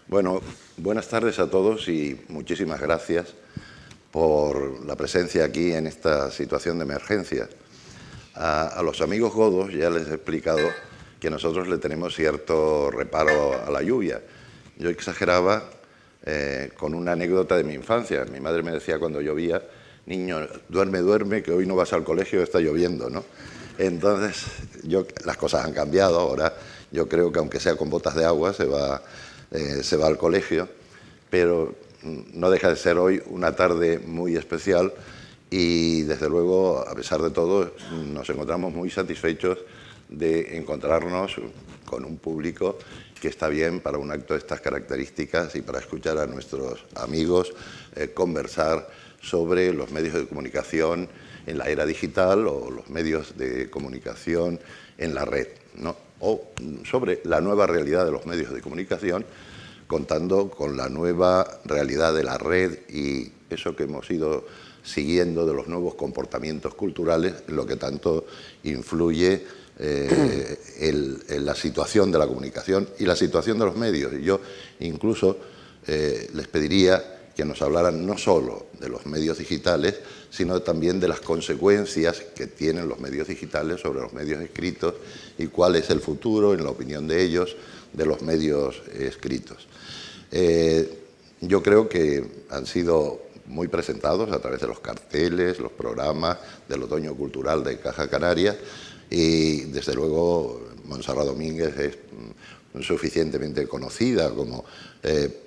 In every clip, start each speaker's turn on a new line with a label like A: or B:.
A: Bueno, buenas tardes a todos y muchísimas gracias por la presencia aquí en esta situación de emergencia. A los amigos godos ya les he explicado que nosotros le tenemos cierto reparo a la lluvia. Yo exageraba con una anécdota de mi infancia. Mi madre me decía cuando llovía: niño, duerme, duerme, que hoy no vas al colegio, está lloviendo, ¿no? Entonces, las cosas han cambiado. Ahora yo creo que aunque sea con botas de agua se va al colegio, pero no deja de ser hoy una tarde muy especial y, desde luego, a pesar de todo, nos encontramos muy satisfechos de encontrarnos con un público que está bien para un acto de estas características y para escuchar a nuestros amigos conversar sobre los medios de comunicación en la era digital o los medios de comunicación en la red, ¿no? O sobre la nueva realidad de los medios de comunicación, contando con la nueva realidad de la red y eso que hemos ido siguiendo de los nuevos comportamientos culturales, en lo que tanto influye en la situación de la comunicación y la situación de los medios. Y yo incluso les pediría que nos hablaran no solo de los medios digitales, sino también de las consecuencias que tienen los medios digitales sobre los medios escritos y cuál es el futuro, en la opinión de ellos, de los medios escritos. Yo creo que han sido muy presentados a través de los carteles, los programas del Otoño Cultural de Caja Canaria y, desde luego, Montserrat Domínguez es suficientemente conocida como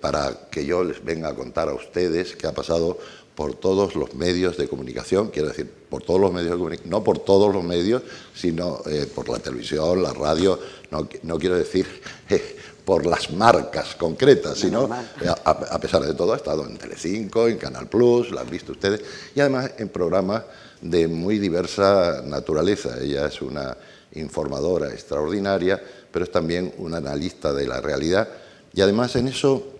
A: para que yo les venga a contar a ustedes que ha pasado por todos los medios de comunicación, quiero decir, por todos los medios de comunicación, no por todos los medios, sino por la televisión, la radio, no quiero decir por las marcas concretas, sino, a pesar de todo, ha estado en Telecinco, en Canal Plus, la han visto ustedes, y además en programas de muy diversa naturaleza. Ella es una informadora extraordinaria, pero es también una analista de la realidad, y además en eso,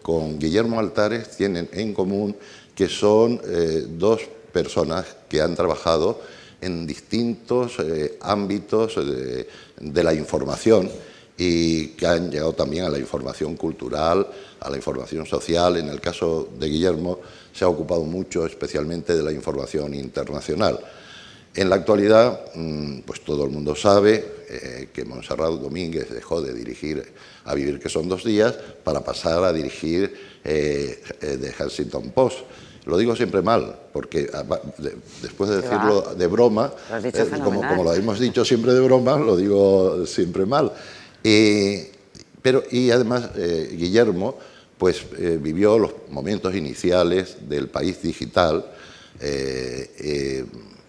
A: con Guillermo Altares, tienen en común que son dos personas que han trabajado en distintos ámbitos de la información y que han llegado también a la información cultural, a la información social. En el caso de Guillermo se ha ocupado mucho especialmente de la información internacional. En la actualidad, pues todo el mundo sabe que Montserrat Domínguez dejó de dirigir A Vivir que son 2 días para pasar a dirigir The Huffington Post. Lo digo siempre mal, porque después de decirlo de broma, como lo hemos dicho siempre de broma, lo digo siempre mal. Y además Guillermo pues, vivió los momentos iniciales del país digital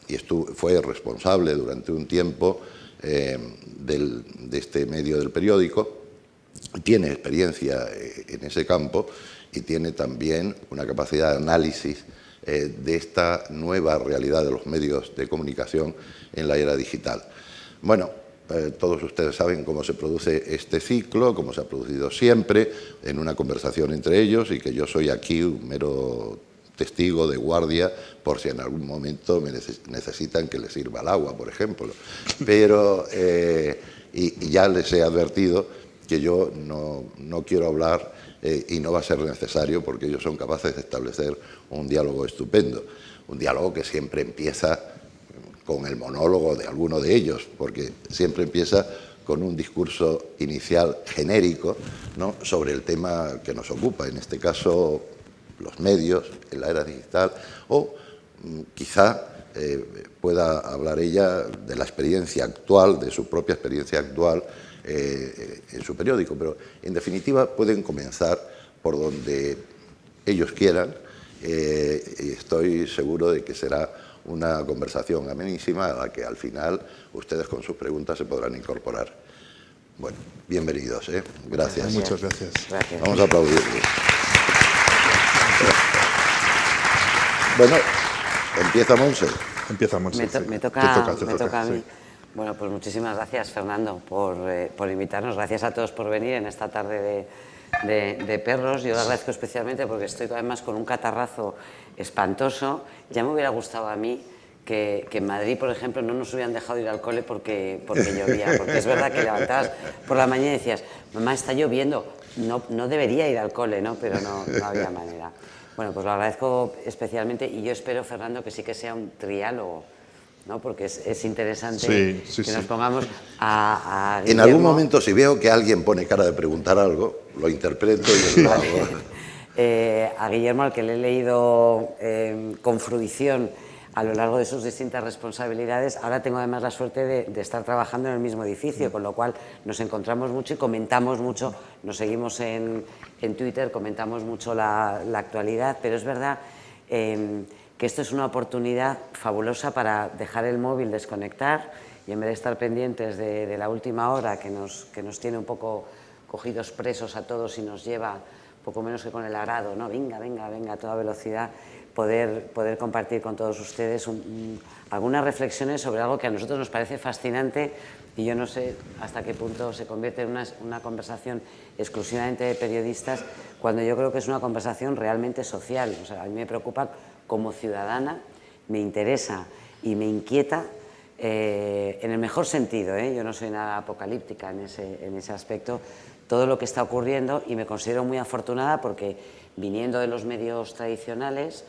A: y fue responsable durante un tiempo de este medio del periódico. Tiene experiencia en ese campo y tiene también una capacidad de análisis de esta nueva realidad de los medios de comunicación en la era digital. Bueno, todos ustedes saben cómo se produce este ciclo, cómo se ha producido siempre, en una conversación entre ellos, y que yo soy aquí un mero testigo de guardia por si en algún momento me necesitan que les sirva el agua, por ejemplo. Pero y ya les he advertido que yo no quiero hablar y no va a ser necesario, porque ellos son capaces de establecer un diálogo estupendo, un diálogo que siempre empieza con el monólogo de alguno de ellos, porque siempre empieza con un discurso inicial genérico, ¿no?, sobre el tema que nos ocupa, en este caso los medios en la era digital, o quizá pueda hablar ella de la experiencia actual, de su propia experiencia actual en su periódico, pero en definitiva pueden comenzar por donde ellos quieran y estoy seguro de que será una conversación amenísima a la que al final ustedes con sus preguntas se podrán incorporar. Bueno, bienvenidos, ¿eh? Gracias.
B: Muchas gracias.
A: Vamos a aplaudirles. Bueno, empieza Monse.
B: Empieza Monse.
C: Me toca a mí. Bueno, pues muchísimas gracias, Fernando, por invitarnos. Gracias a todos por venir en esta tarde de perros. Yo lo agradezco especialmente porque estoy además con un catarrazo espantoso. Ya me hubiera gustado a mí que en Madrid, por ejemplo, no nos hubieran dejado ir al cole porque llovía. Porque es verdad que levantabas por la mañana y decías, mamá, está lloviendo, no debería ir al cole, ¿no? Pero no había manera. Bueno, pues lo agradezco especialmente y yo espero, Fernando, que sí que sea un triálogo, ¿no? Porque es interesante que nos pongamos a Guillermo.
A: En algún momento, si veo que alguien pone cara de preguntar algo, lo interpreto y lo hago.
C: A Guillermo, al que le he leído con fruición a lo largo de sus distintas responsabilidades, ahora tengo además la suerte de estar trabajando en el mismo edificio, con lo cual nos encontramos mucho y comentamos mucho, nos seguimos en Twitter, comentamos mucho la actualidad, pero es verdad que esto es una oportunidad fabulosa para dejar el móvil, desconectar y en vez de estar pendientes de la última hora que nos tiene un poco cogidos presos a todos y nos lleva poco menos que con el arado, ¿no? Venga, a toda velocidad, poder compartir con todos ustedes algunas reflexiones sobre algo que a nosotros nos parece fascinante y yo no sé hasta qué punto se convierte en una conversación exclusivamente de periodistas, cuando yo creo que es una conversación realmente social. O sea, a mí me preocupa como ciudadana, me interesa y me inquieta en el mejor sentido, yo no soy nada apocalíptica en ese aspecto, todo lo que está ocurriendo y me considero muy afortunada porque viniendo de los medios tradicionales,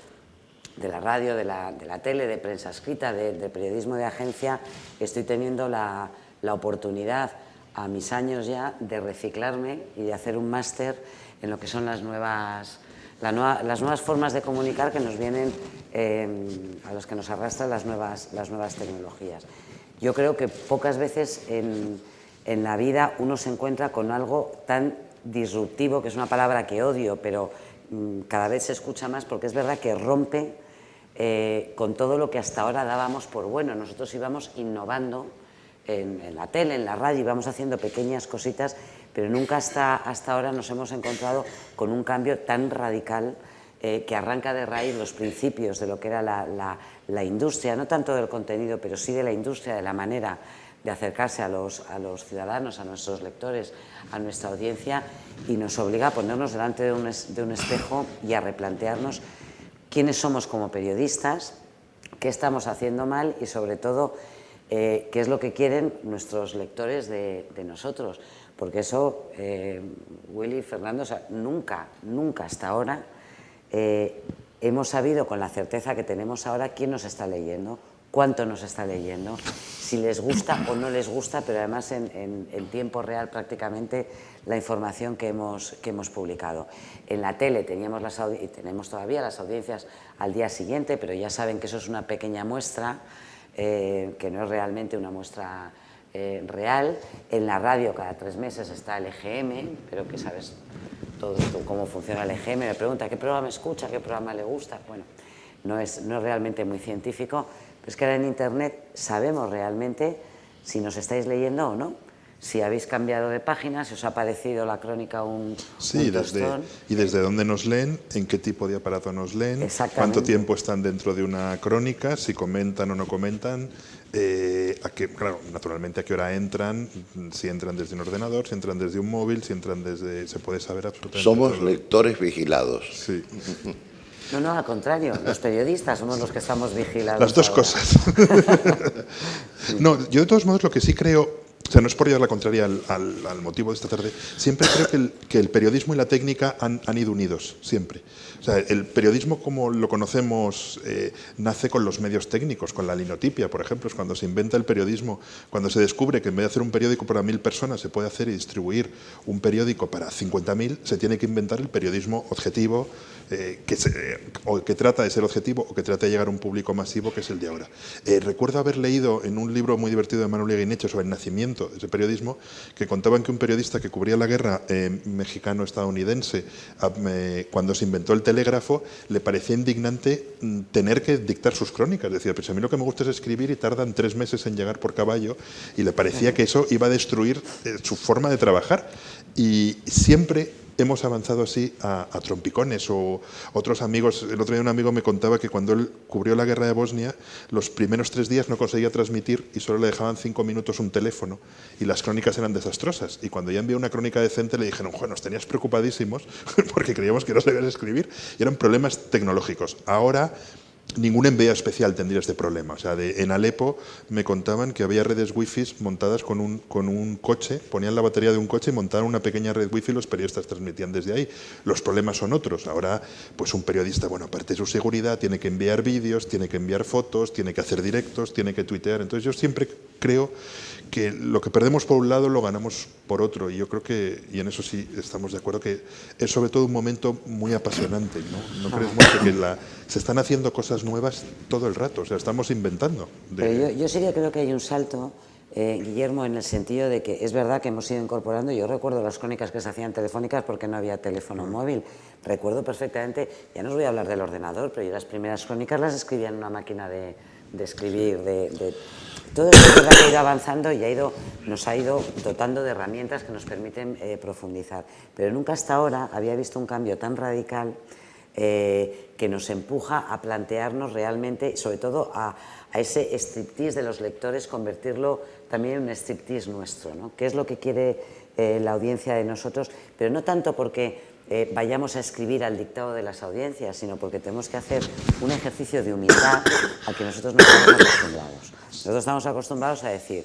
C: de la radio, de la tele, de prensa escrita, de periodismo de agencia, estoy teniendo la oportunidad a mis años ya de reciclarme y de hacer un máster en lo que son las nuevas formas de comunicar que nos vienen, a los que nos arrastran las nuevas tecnologías. Yo creo que pocas veces en la vida uno se encuentra con algo tan disruptivo, que es una palabra que odio, pero cada vez se escucha más porque es verdad que rompe con todo lo que hasta ahora dábamos por bueno. Nosotros íbamos innovando en la tele, en la radio, íbamos haciendo pequeñas cositas, pero nunca hasta ahora nos hemos encontrado con un cambio tan radical que arranca de raíz los principios de lo que era la industria, no tanto del contenido, pero sí de la industria, de la manera de acercarse a los ciudadanos, a nuestros lectores, a nuestra audiencia, y nos obliga a ponernos delante de un espejo y a replantearnos quiénes somos como periodistas, qué estamos haciendo mal y sobre todo qué es lo que quieren nuestros lectores de nosotros. Porque eso, Willy, Fernando, o sea, nunca hasta ahora hemos sabido con la certeza que tenemos ahora quién nos está leyendo, cuánto nos está leyendo, si les gusta o no les gusta, pero además en tiempo real prácticamente la información que hemos publicado. En la tele teníamos y tenemos todavía las audiencias al día siguiente, pero ya saben que eso es una pequeña muestra, que no es realmente una muestra real. En la radio cada 3 meses está el EGM, pero que sabes todo cómo funciona el EGM, me pregunta qué programa escucha, qué programa le gusta. Bueno, no es realmente muy científico, pero es que ahora en Internet sabemos realmente si nos estáis leyendo o no, si habéis cambiado de página, si os ha parecido la crónica un tostón.
B: Y desde dónde nos leen, en qué tipo de aparato nos leen, cuánto tiempo están dentro de una crónica, si comentan o no comentan, claro, naturalmente a qué hora entran, si entran desde un ordenador, si entran desde un móvil, si entran desde... Se puede saber absolutamente
A: Somos
B: todo.
A: lectores vigilados.
B: Sí.
C: No, al contrario, los periodistas somos los que estamos vigilados.
B: Las dos cosas. No, yo de todos modos lo que sí creo, o sea, no es por llevar la contraria al motivo de esta tarde, siempre creo que el periodismo y la técnica han ido unidos, siempre. O sea, el periodismo como lo conocemos nace con los medios técnicos, con la linotipia, por ejemplo, es cuando se inventa el periodismo, cuando se descubre que en vez de hacer un periódico para 1000 personas se puede hacer y distribuir un periódico para 50.000, se tiene que inventar el periodismo objetivo, que trata de ser objetivo o que trata de llegar a un público masivo, que es el de ahora. Recuerdo haber leído en un libro muy divertido de Manuel Eguineche sobre el nacimiento de ese periodismo, que contaban que un periodista que cubría la guerra mexicano-estadounidense, cuando se inventó el telégrafo, le parecía indignante tener que dictar sus crónicas. Decía, pues a mí lo que me gusta es escribir y tardan 3 meses en llegar por caballo, y le parecía que eso iba a destruir su forma de trabajar. Y siempre hemos avanzado así a trompicones. O otros amigos, el otro día un amigo me contaba que cuando él cubrió la guerra de Bosnia, los primeros 3 días no conseguía transmitir y solo le dejaban 5 minutos un teléfono y las crónicas eran desastrosas. Y cuando ya envió una crónica decente le dijeron, bueno, nos tenías preocupadísimos porque creíamos que no sabías escribir, y eran problemas tecnológicos. Ahora ningún envía especial tendría este problema. O sea, en Alepo me contaban que había redes wifi montadas con un coche, ponían la batería de un coche y montaban una pequeña red wifi y los periodistas transmitían desde ahí. Los problemas son otros. Ahora, pues un periodista, bueno, aparte de su seguridad, tiene que enviar vídeos, tiene que enviar fotos, tiene que hacer directos, tiene que tuitear. Entonces yo siempre creo que lo que perdemos por un lado lo ganamos por otro, y yo creo que, y en eso sí estamos de acuerdo, que es sobre todo un momento muy apasionante, ¿no? ¿No crees, Monse, que se están haciendo cosas nuevas todo el rato? O sea, estamos inventando.
C: Pero yo sí que creo que hay un salto, Guillermo, en el sentido de que es verdad que hemos ido incorporando. Yo recuerdo las crónicas que se hacían telefónicas porque no había teléfono móvil. Recuerdo perfectamente, ya no os voy a hablar del ordenador, pero yo las primeras crónicas las escribía en una máquina de escribir, todo esto es verdad que ha ido avanzando y nos ha ido dotando de herramientas que nos permiten profundizar. Pero nunca hasta ahora había visto un cambio tan radical que nos empuja a plantearnos realmente, sobre todo a ese striptease de los lectores, convertirlo también en un striptease nuestro, ¿no? ¿Qué es lo que quiere la audiencia de nosotros? Pero no tanto porque vayamos a escribir al dictado de las audiencias, sino porque tenemos que hacer un ejercicio de humildad al que nosotros no estamos acostumbrados. Nosotros estamos acostumbrados a decir,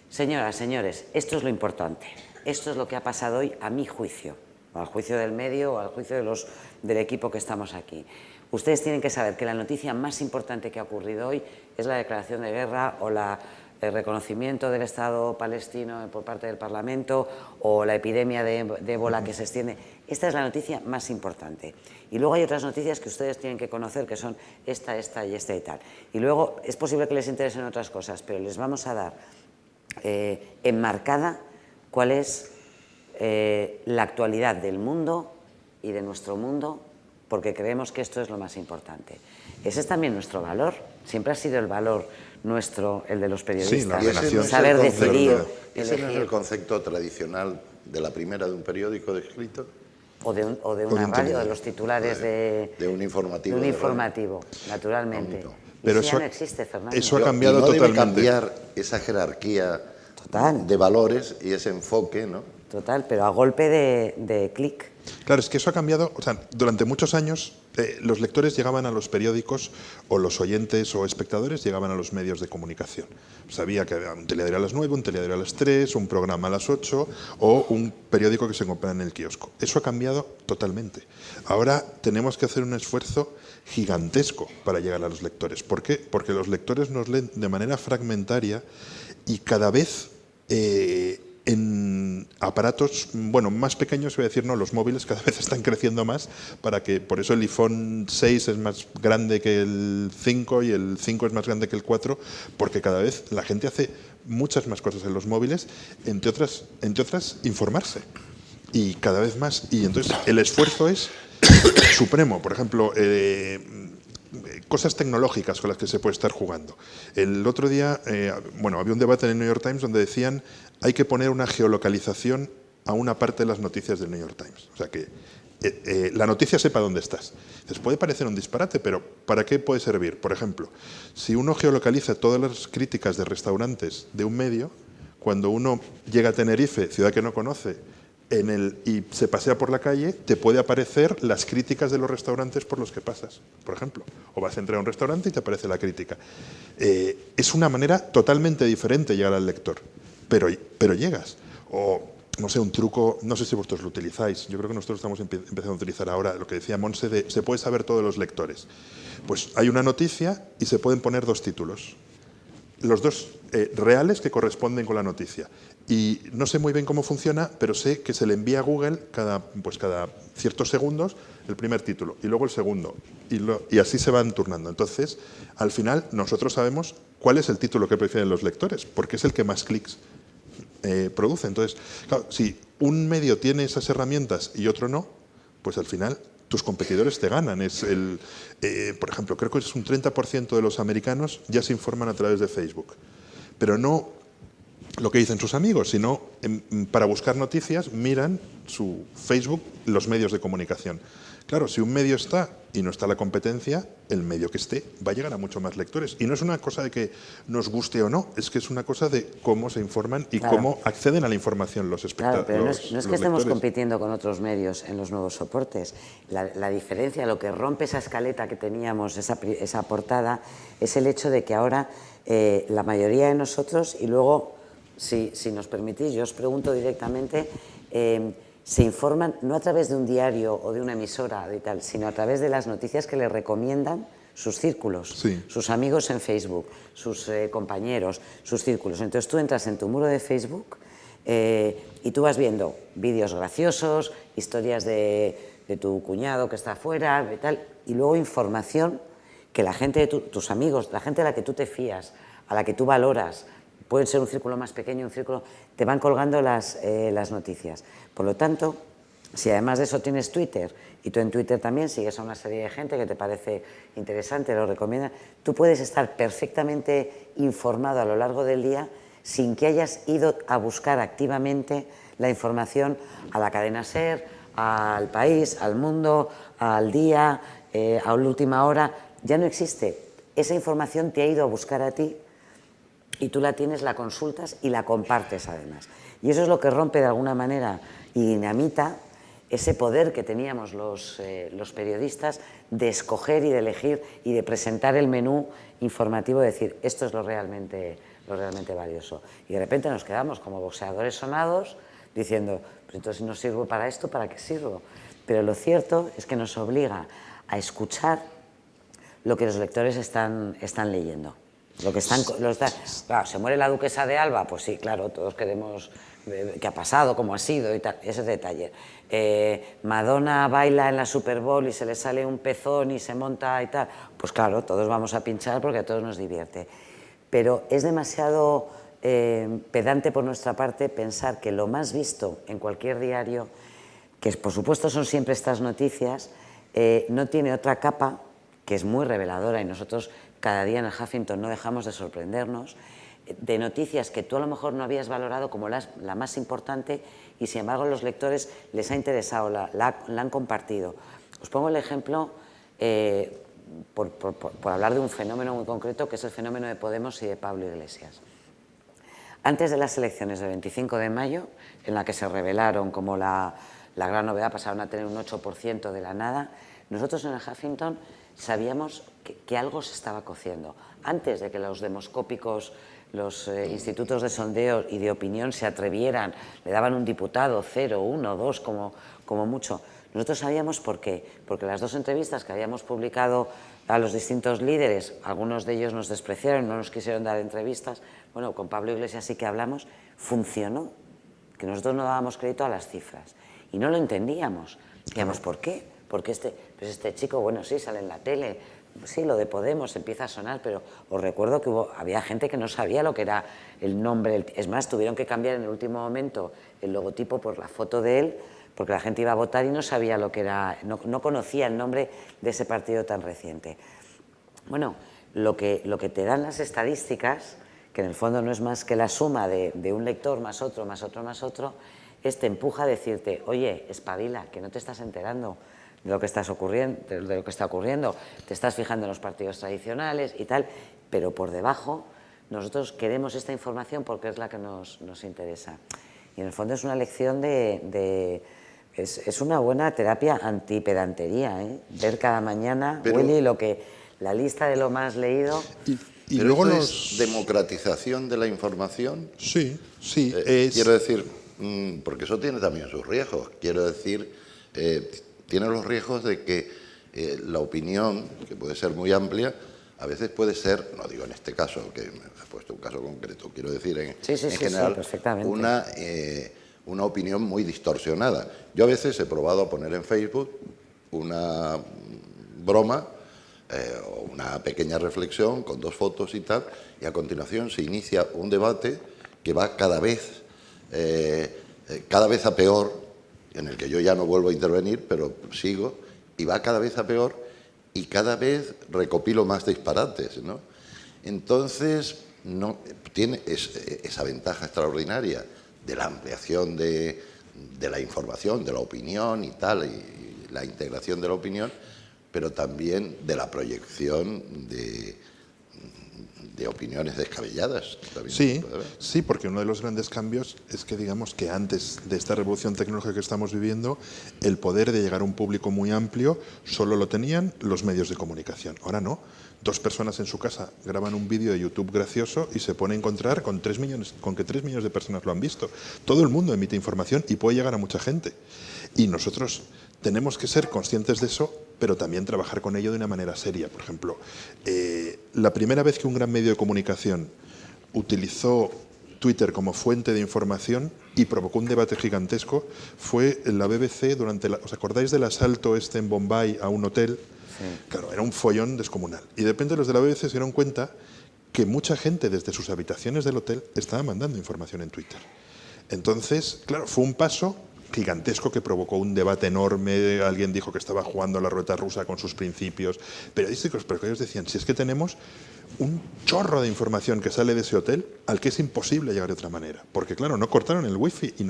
C: señoras, señores, esto es lo importante, esto es lo que ha pasado hoy a mi juicio, o al juicio del medio o al juicio del equipo que estamos aquí. Ustedes tienen que saber que la noticia más importante que ha ocurrido hoy es la declaración de guerra o el reconocimiento del Estado palestino por parte del Parlamento o la epidemia de ébola que se extiende. Esta es la noticia más importante. Y luego hay otras noticias que ustedes tienen que conocer, que son esta y esta y tal. Y luego es posible que les interesen otras cosas, pero les vamos a dar enmarcada cuál es la actualidad del mundo y de nuestro mundo, porque creemos que esto es lo más importante. Ese es también nuestro valor. Siempre ha sido el valor nuestro, el de los periodistas.
B: Sí,
C: saber decidir.
A: ¿Ese no es el concepto tradicional de la primera de un periódico de escrito?
C: O de una radio, de los titulares de
A: un informativo.
C: De un informativo, naturalmente.
B: Pero
C: eso ya no existe, Fernando.
B: Eso ha cambiado
A: y no
B: totalmente.
A: Debe cambiar esa jerarquía de valores y ese enfoque, ¿no?
C: Total, pero a golpe de clic.
B: Claro, es que eso ha cambiado. O sea, durante muchos años los lectores llegaban a los periódicos, o los oyentes o espectadores llegaban a los medios de comunicación. Sabía que había un telediario a las 9, un telediario a las 3, un programa a las 8 o un periódico que se compraba en el kiosco. Eso ha cambiado totalmente. Ahora tenemos que hacer un esfuerzo gigantesco para llegar a los lectores. ¿Por qué? Porque los lectores nos leen de manera fragmentaria y cada vez en aparatos, bueno, más pequeños, voy a decir, no, los móviles cada vez están creciendo más, por eso el iPhone 6 es más grande que el 5 y el 5 es más grande que el 4, porque cada vez la gente hace muchas más cosas en los móviles, entre otras informarse, y cada vez más, y entonces el esfuerzo es supremo. Por ejemplo, cosas tecnológicas con las que se puede estar jugando. El otro día, había un debate en el New York Times donde decían hay que poner una geolocalización a una parte de las noticias del New York Times. O sea, que la noticia sepa dónde estás. Entonces, puede parecer un disparate, pero ¿para qué puede servir? Por ejemplo, si uno geolocaliza todas las críticas de restaurantes de un medio, cuando uno llega a Tenerife, ciudad que no conoce, y se pasea por la calle, te puede aparecer las críticas de los restaurantes por los que pasas, por ejemplo. O vas a entrar a un restaurante y te aparece la crítica. Es una manera totalmente diferente llegar al lector, pero llegas. O, no sé, un truco, no sé si vosotros lo utilizáis, yo creo que nosotros estamos empezando a utilizar ahora lo que decía Monse, se puede saber todos los lectores. Pues hay una noticia y se pueden poner dos títulos. Los dos reales que corresponden con la noticia. Y no sé muy bien cómo funciona, pero sé que se le envía a Google cada ciertos segundos el primer título y luego el segundo. Y así se van turnando. Entonces, al final, nosotros sabemos cuál es el título que prefieren los lectores, porque es el que más clics produce. Entonces, claro, si un medio tiene esas herramientas y otro no, pues al final tus competidores te ganan. Por ejemplo, creo que es un 30% de los americanos ya se informan a través de Facebook. Pero no lo que dicen sus amigos, sino para buscar noticias miran su Facebook, los medios de comunicación. Claro, si un medio está y no está la competencia, el medio que esté va a llegar a muchos más lectores. Y no es una cosa de que nos guste o no, es que es una cosa de cómo se informan y cómo acceden a la información los espectadores.
C: Claro, pero no es que estemos
B: lectores.
C: compitiendo con otros medios en los nuevos soportes. La diferencia, lo que rompe esa escaleta que teníamos, esa portada, es el hecho de que ahora la mayoría de nosotros, y luego, si nos permitís, yo os pregunto directamente, se informan no a través de un diario o de una emisora y tal, sino a través de las noticias que les recomiendan sus círculos,
B: sí,
C: sus amigos en Facebook, sus compañeros, sus círculos. Entonces tú entras en tu muro de Facebook y tú vas viendo vídeos graciosos, historias de tu cuñado que está afuera y tal, y luego información que la gente de tus amigos, la gente a la que tú te fías, a la que tú valoras, pueden ser un círculo más pequeño, un círculo, te van colgando las noticias. Por lo tanto, si además de eso tienes Twitter, y tú en Twitter también sigues a una serie de gente que te parece interesante, lo recomienda, tú puedes estar perfectamente informado a lo largo del día sin que hayas ido a buscar activamente la información a la cadena SER, al País, al Mundo, al Día, a la última hora. Ya no existe. Esa información te ha ido a buscar a ti y tú la tienes, la consultas y la compartes además. Y eso es lo que rompe de alguna manera y dinamita ese poder que teníamos los periodistas de escoger y de elegir y de presentar el menú informativo, de decir, esto es lo realmente valioso. Y de repente nos quedamos como boxeadores sonados diciendo, pues entonces si no sirvo para esto, ¿para qué sirvo? Pero lo cierto es que nos obliga a escuchar lo que los lectores están leyendo. Claro, se muere la duquesa de Alba, pues sí, claro, todos queremos qué ha pasado, cómo ha sido y tal, ese detalle. Madonna baila en la Super Bowl y se le sale un pezón y se monta y tal, pues claro, todos vamos a pinchar porque a todos nos divierte. Pero es demasiado pedante por nuestra parte pensar que lo más visto en cualquier diario, que por supuesto son siempre estas noticias, no tiene otra capa que es muy reveladora, y nosotros cada día en el Huffington no dejamos de sorprendernos de noticias que tú a lo mejor no habías valorado como la más importante y sin embargo a los lectores les ha interesado, la han compartido. Os pongo el ejemplo por hablar de un fenómeno muy concreto, que es el fenómeno de Podemos y de Pablo Iglesias. Antes de las elecciones del 25 de mayo, en la que se revelaron como la gran novedad, pasaron a tener un 8% de la nada, nosotros en el Huffington sabíamos que algo se estaba cociendo. Antes de que los demoscópicos, los institutos de sondeo y de opinión se atrevieran, le daban un diputado, 0, 1, 2, como mucho. Nosotros sabíamos por qué, porque las dos entrevistas que habíamos publicado a los distintos líderes, algunos de ellos nos despreciaron, no nos quisieron dar entrevistas, bueno, con Pablo Iglesias sí que hablamos, funcionó, que nosotros no dábamos crédito a las cifras y no lo entendíamos. Decíamos, ¿por qué? Porque este chico, bueno, sí, sale en la tele, sí, lo de Podemos empieza a sonar, pero os recuerdo que había gente que no sabía lo que era el nombre, es más, tuvieron que cambiar en el último momento el logotipo por la foto de él, porque la gente iba a votar y no sabía lo que era, no conocía el nombre de ese partido tan reciente. Bueno, lo que te dan las estadísticas, que en el fondo no es más que la suma de un lector más otro, más otro, más otro, te empuja a decirte, oye, espabila, que no te estás enterando de lo que está ocurriendo, te estás fijando en los partidos tradicionales y tal, pero por debajo nosotros queremos esta información porque es la que nos interesa. Y en el fondo es una lección es una buena terapia antipedantería, ¿eh? Ver cada mañana, pero, Willy, la lista de lo más leído.
A: Y luego es democratización de la información.
B: Sí.
A: Quiero decir, porque eso tiene también sus riesgos. Quiero decir, tiene los riesgos de que la opinión, que puede ser muy amplia, a veces puede ser, no digo en este caso, que me has puesto un caso concreto, quiero decir en general, una opinión muy distorsionada. Yo a veces he probado a poner en Facebook una broma o una pequeña reflexión con 2 fotos y tal, y a continuación se inicia un debate que va cada vez a peor, en el que yo ya no vuelvo a intervenir, pero sigo, y va cada vez a peor, y cada vez recopilo más disparates, ¿no? Entonces, no tiene esa ventaja extraordinaria de la ampliación de la información, de la opinión y tal, y la integración de la opinión, pero también de la proyección de opiniones descabelladas.
B: Sí, sí, porque uno de los grandes cambios es que, digamos, que antes de esta revolución tecnológica que estamos viviendo, el poder de llegar a un público muy amplio solo lo tenían los medios de comunicación. Ahora no. 2 personas en su casa graban un vídeo de YouTube gracioso y se pone a encontrar con que 3 millones de personas lo han visto. Todo el mundo emite información y puede llegar a mucha gente. Y nosotros tenemos que ser conscientes de eso, pero también trabajar con ello de una manera seria. Por ejemplo, la primera vez que un gran medio de comunicación utilizó Twitter como fuente de información y provocó un debate gigantesco fue en la BBC ¿os acordáis del asalto en Bombay a un hotel? Sí. Claro, era un follón descomunal. Y de repente los de la BBC se dieron cuenta que mucha gente desde sus habitaciones del hotel estaba mandando información en Twitter. Entonces, claro, fue un paso gigantesco que provocó un debate enorme. Alguien dijo que estaba jugando a la ruleta rusa con sus principios periodísticos, pero que ellos decían, si es que tenemos un chorro de información que sale de ese hotel al que es imposible llegar de otra manera. Porque claro, no cortaron el wifi y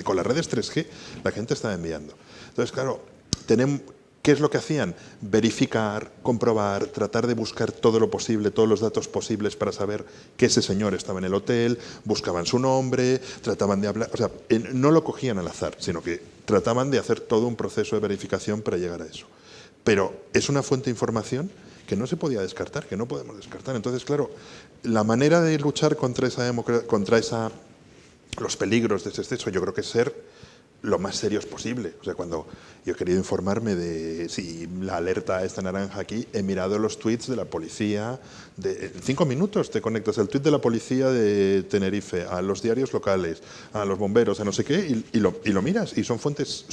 B: con las redes 3G la gente estaba enviando. Entonces, claro, ¿qué es lo que hacían? Verificar, comprobar, tratar de buscar todo lo posible, todos los datos posibles para saber que ese señor estaba en el hotel, buscaban su nombre, trataban de hablar, o sea, no lo cogían al azar, sino que trataban de hacer todo un proceso de verificación para llegar a eso. Pero es una fuente de información que no se podía descartar, que no podemos descartar. Entonces, claro, la manera de luchar contra los peligros de ese exceso, yo creo que es ser lo más serios posible. O sea, cuando yo he querido informarme de si la alerta está naranja aquí, he mirado los tweets de la policía. En 5 minutos te conectas al tweet de la policía de Tenerife, a los diarios locales, a los bomberos, a no sé qué, y lo miras. Y son fuentes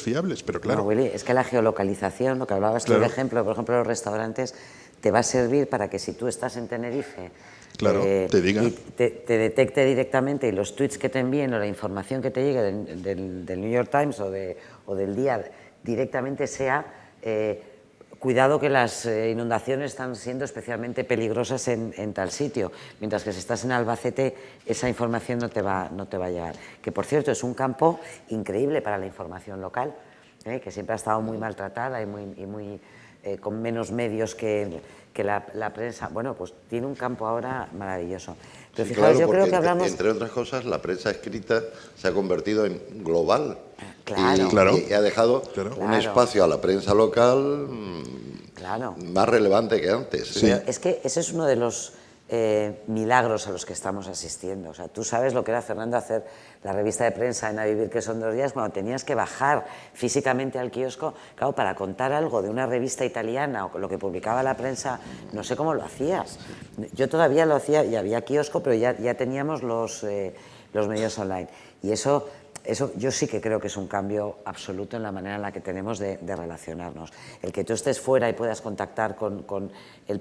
B: fiables, pero claro.
C: No, Willy, es que la geolocalización, lo que hablabas tú, por ejemplo, los restaurantes, te va a servir para que si tú estás en Tenerife,
B: claro, te diga.
C: Y te detecte directamente, y los tweets que te envíen o la información que te llegue del New York Times o del día directamente sea cuidado que las inundaciones están siendo especialmente peligrosas en tal sitio, mientras que si estás en Albacete esa información no te va a llegar. Que por cierto es un campo increíble para la información local, que siempre ha estado muy maltratada y muy con menos medios que la prensa. Bueno, pues tiene un campo ahora maravilloso. Pero
A: sí,
C: fijaos,
A: claro,
C: yo creo que hablamos...
A: Entre otras cosas, la prensa escrita se ha convertido en global.
C: Claro.
A: Y ha dejado un espacio a la prensa local más relevante que antes.
C: Sí. Pero es que ese es uno de los milagros a los que estamos asistiendo. O sea, tú sabes lo que era, Fernando, hacer la revista de prensa en A Vivir, que son 2 días, cuando tenías que bajar físicamente al kiosco, claro, para contar algo de una revista italiana o lo que publicaba la prensa, no sé cómo lo hacías. Yo todavía lo hacía, y había kiosco, pero ya teníamos los medios online. Y eso yo sí que creo que es un cambio absoluto en la manera en la que tenemos de relacionarnos. El que tú estés fuera y puedas contactar con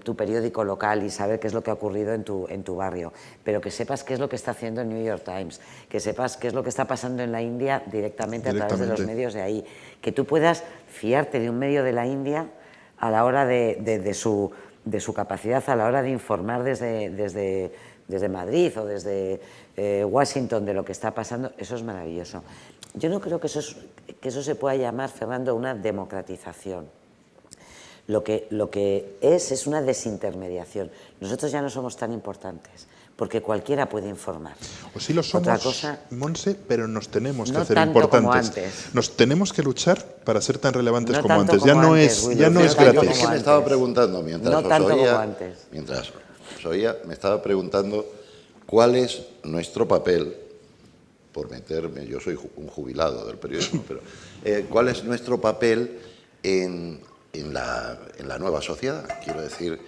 C: tu periódico local y saber qué es lo que ha ocurrido en tu barrio, pero que sepas qué es lo que está haciendo el New York Times, que sepas qué es lo que está pasando en la India directamente a través de los medios de ahí, que tú puedas fiarte de un medio de la India a la hora de su capacidad, a la hora de informar desde Madrid o desde Washington de lo que está pasando. Eso es maravilloso. Yo no creo que eso se pueda llamar, Fernando, una democratización. Lo que es una desintermediación. Nosotros ya no somos tan importantes, porque cualquiera puede informar.
B: O sí lo somos, Monse, pero nos tenemos que hacer
C: tanto
B: importantes.
C: Como antes.
B: Nos tenemos que luchar para ser tan relevantes como
C: tanto
B: antes.
C: Como
B: no
C: antes,
B: es,
C: Willy,
B: ya no es gratis.
A: Es que me estaba preguntando mientras os oía, me estaba preguntando cuál es nuestro papel, por meterme, yo soy un jubilado del periodismo, pero cuál es nuestro papel en la nueva sociedad. Quiero decir,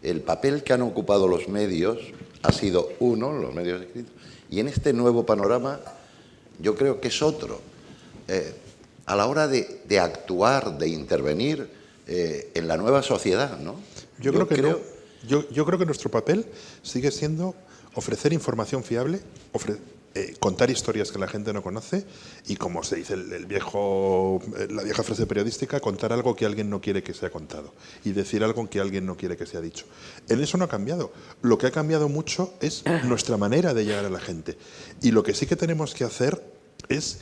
A: el papel que han ocupado los medios ha sido uno, los medios escritos, y en este nuevo panorama yo creo que es otro. A la hora de actuar, de intervenir en la nueva sociedad, ¿no?
B: Yo creo que nuestro papel sigue siendo ofrecer información fiable, contar historias que la gente no conoce y, como se dice la vieja frase periodística, contar algo que alguien no quiere que sea contado y decir algo que alguien no quiere que sea dicho. En eso no ha cambiado. Lo que ha cambiado mucho es nuestra manera de llegar a la gente. Y lo que sí que tenemos que hacer es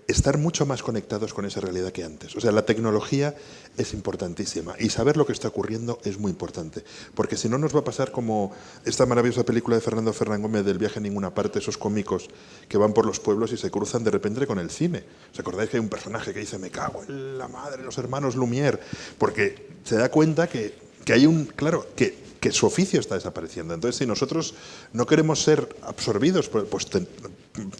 B: estar mucho más conectados con esa realidad que antes. O sea, la tecnología es importantísima y saber lo que está ocurriendo es muy importante, porque si no nos va a pasar como esta maravillosa película de Fernando Fernán Gómez del Viaje a ninguna parte, esos cómicos que van por los pueblos y se cruzan de repente con el cine. ¿Os acordáis que hay un personaje que dice, me cago en la madre, los hermanos Lumière? Porque se da cuenta que hay un, claro, que su oficio está desapareciendo. Entonces, si nosotros no queremos ser absorbidos, pues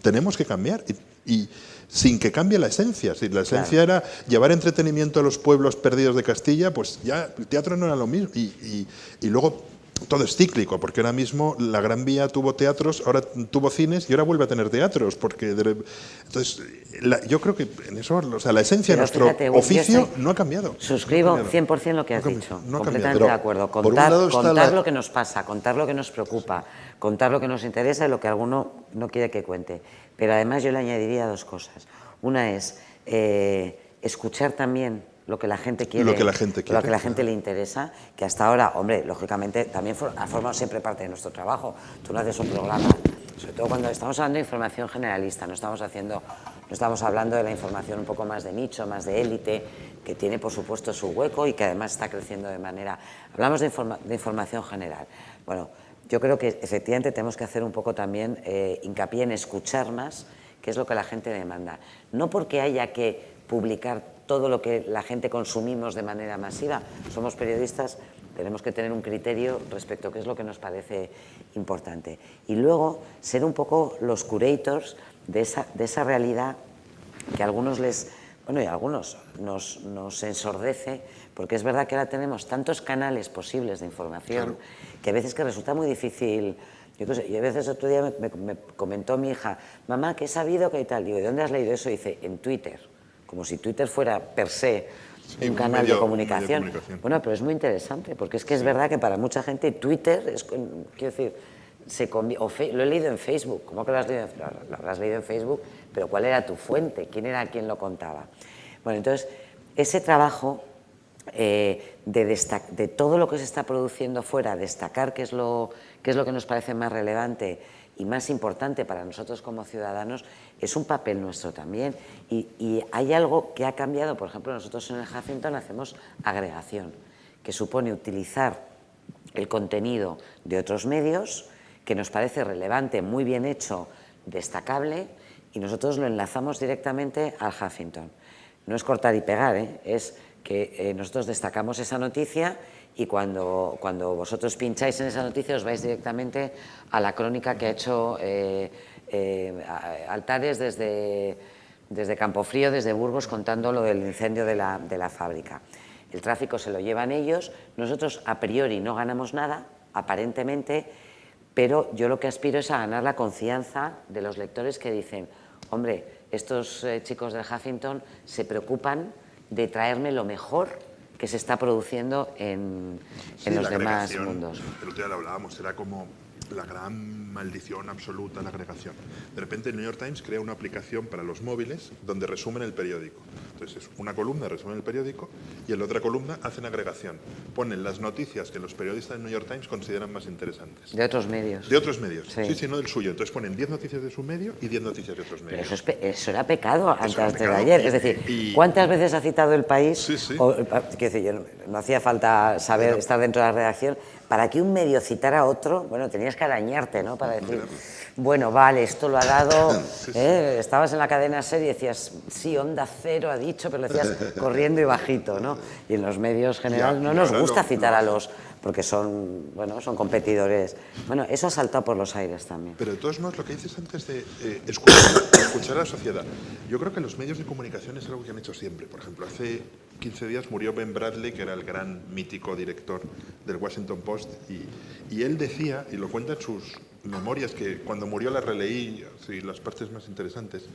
B: tenemos que cambiar y sin que cambie la esencia. Si la esencia era llevar entretenimiento a los pueblos perdidos de Castilla, pues ya el teatro no era lo mismo. Y luego todo es cíclico, porque ahora mismo la Gran Vía tuvo teatros, ahora tuvo cines y ahora vuelve a tener teatros. Entonces, yo creo que en eso, o sea, la esencia de nuestro oficio no ha cambiado.
C: Suscribo 100% lo que has dicho, completamente de acuerdo. Contar lo que nos pasa, contar lo que nos preocupa, contar lo que nos interesa y lo que alguno no quiere que cuente. Pero además yo le añadiría dos cosas. Una es escuchar también lo que la gente quiere,
B: lo que la gente
C: le interesa, que hasta ahora, hombre, lógicamente también ha formado siempre parte de nuestro trabajo. Tú no haces un programa, sobre todo cuando estamos hablando de información generalista, no estamos hablando de la información un poco más de nicho, más de élite, que tiene por supuesto su hueco y que además está creciendo de manera... Hablamos de información general. Bueno, yo creo que efectivamente tenemos que hacer un poco también hincapié en escuchar más qué es lo que la gente demanda. No porque haya que publicar todo lo que la gente consumimos de manera masiva. Somos periodistas, tenemos que tener un criterio respecto a qué es lo que nos parece importante. Y luego ser un poco los curators de esa realidad que a algunos y a algunos nos ensordece, porque es verdad que ahora tenemos tantos canales posibles de información que a veces que resulta muy difícil. Y a veces otro día me comentó mi hija, mamá, que he sabido que tal. Digo, ¿de dónde has leído eso? Y dice, en Twitter. Como si Twitter fuera per se un canal de comunicación. Bueno, pero es muy interesante, porque es que es verdad que para mucha gente Twitter es, quiero decir, lo he leído en Facebook. ¿Cómo que lo has leído? Lo habrás leído en Facebook, pero ¿cuál era tu fuente? ¿Quién era quien lo contaba? Bueno, entonces, ese trabajo de todo lo que se está produciendo fuera, destacar qué es lo que nos parece más relevante y más importante para nosotros como ciudadanos, es un papel nuestro también. Y hay algo que ha cambiado. Por ejemplo, nosotros en el Huffington hacemos agregación, que supone utilizar el contenido de otros medios, que nos parece relevante, muy bien hecho, destacable, y nosotros lo enlazamos directamente al Huffington. No es cortar y pegar, es que nosotros destacamos esa noticia y cuando vosotros pincháis en esa noticia os vais directamente a la crónica que ha hecho Altares desde Campofrío, desde Burgos, contando lo del incendio de la fábrica. El tráfico se lo llevan ellos, nosotros a priori no ganamos nada, aparentemente, pero yo lo que aspiro es a ganar la confianza de los lectores que dicen, hombre, estos chicos del Huffington se preocupan de traerme lo mejor que se está produciendo en los demás mundos.
B: El otro día lo hablábamos, era como la gran maldición absoluta, la agregación. De repente el New York Times crea una aplicación para los móviles donde resumen el periódico. Entonces es una columna, resumen el periódico, y en la otra columna hacen agregación. Ponen las noticias que los periodistas del New York Times consideran más interesantes.
C: De otros medios.
B: De otros medios, sí, no del suyo. Entonces ponen 10 noticias de su medio y 10 noticias de otros medios.
C: Pero eso era pecado antes de ayer. Es decir, ¿cuántas veces ha citado El País?
B: Sí.
C: Quiero decir, yo no hacía falta estar dentro de la redacción. Para que un medio citara a otro, bueno, tenías que arañarte, ¿no? Para decir, bueno, vale, esto lo ha dado... Estabas en la cadena SER y decías, sí, Onda Cero ha dicho, pero lo decías corriendo y bajito, ¿no? Y en los medios generales no nos gusta citar a los... porque son competidores. Bueno, eso ha saltado por los aires también.
B: Pero de todos modos, lo que dices antes de escuchar a la sociedad, yo creo que los medios de comunicación es algo que han hecho siempre. Por ejemplo, hace 15 días murió Ben Bradley, que era el gran mítico director del Washington Post, y él decía, y lo cuenta en sus memorias, que cuando murió las releí, las partes más interesantes,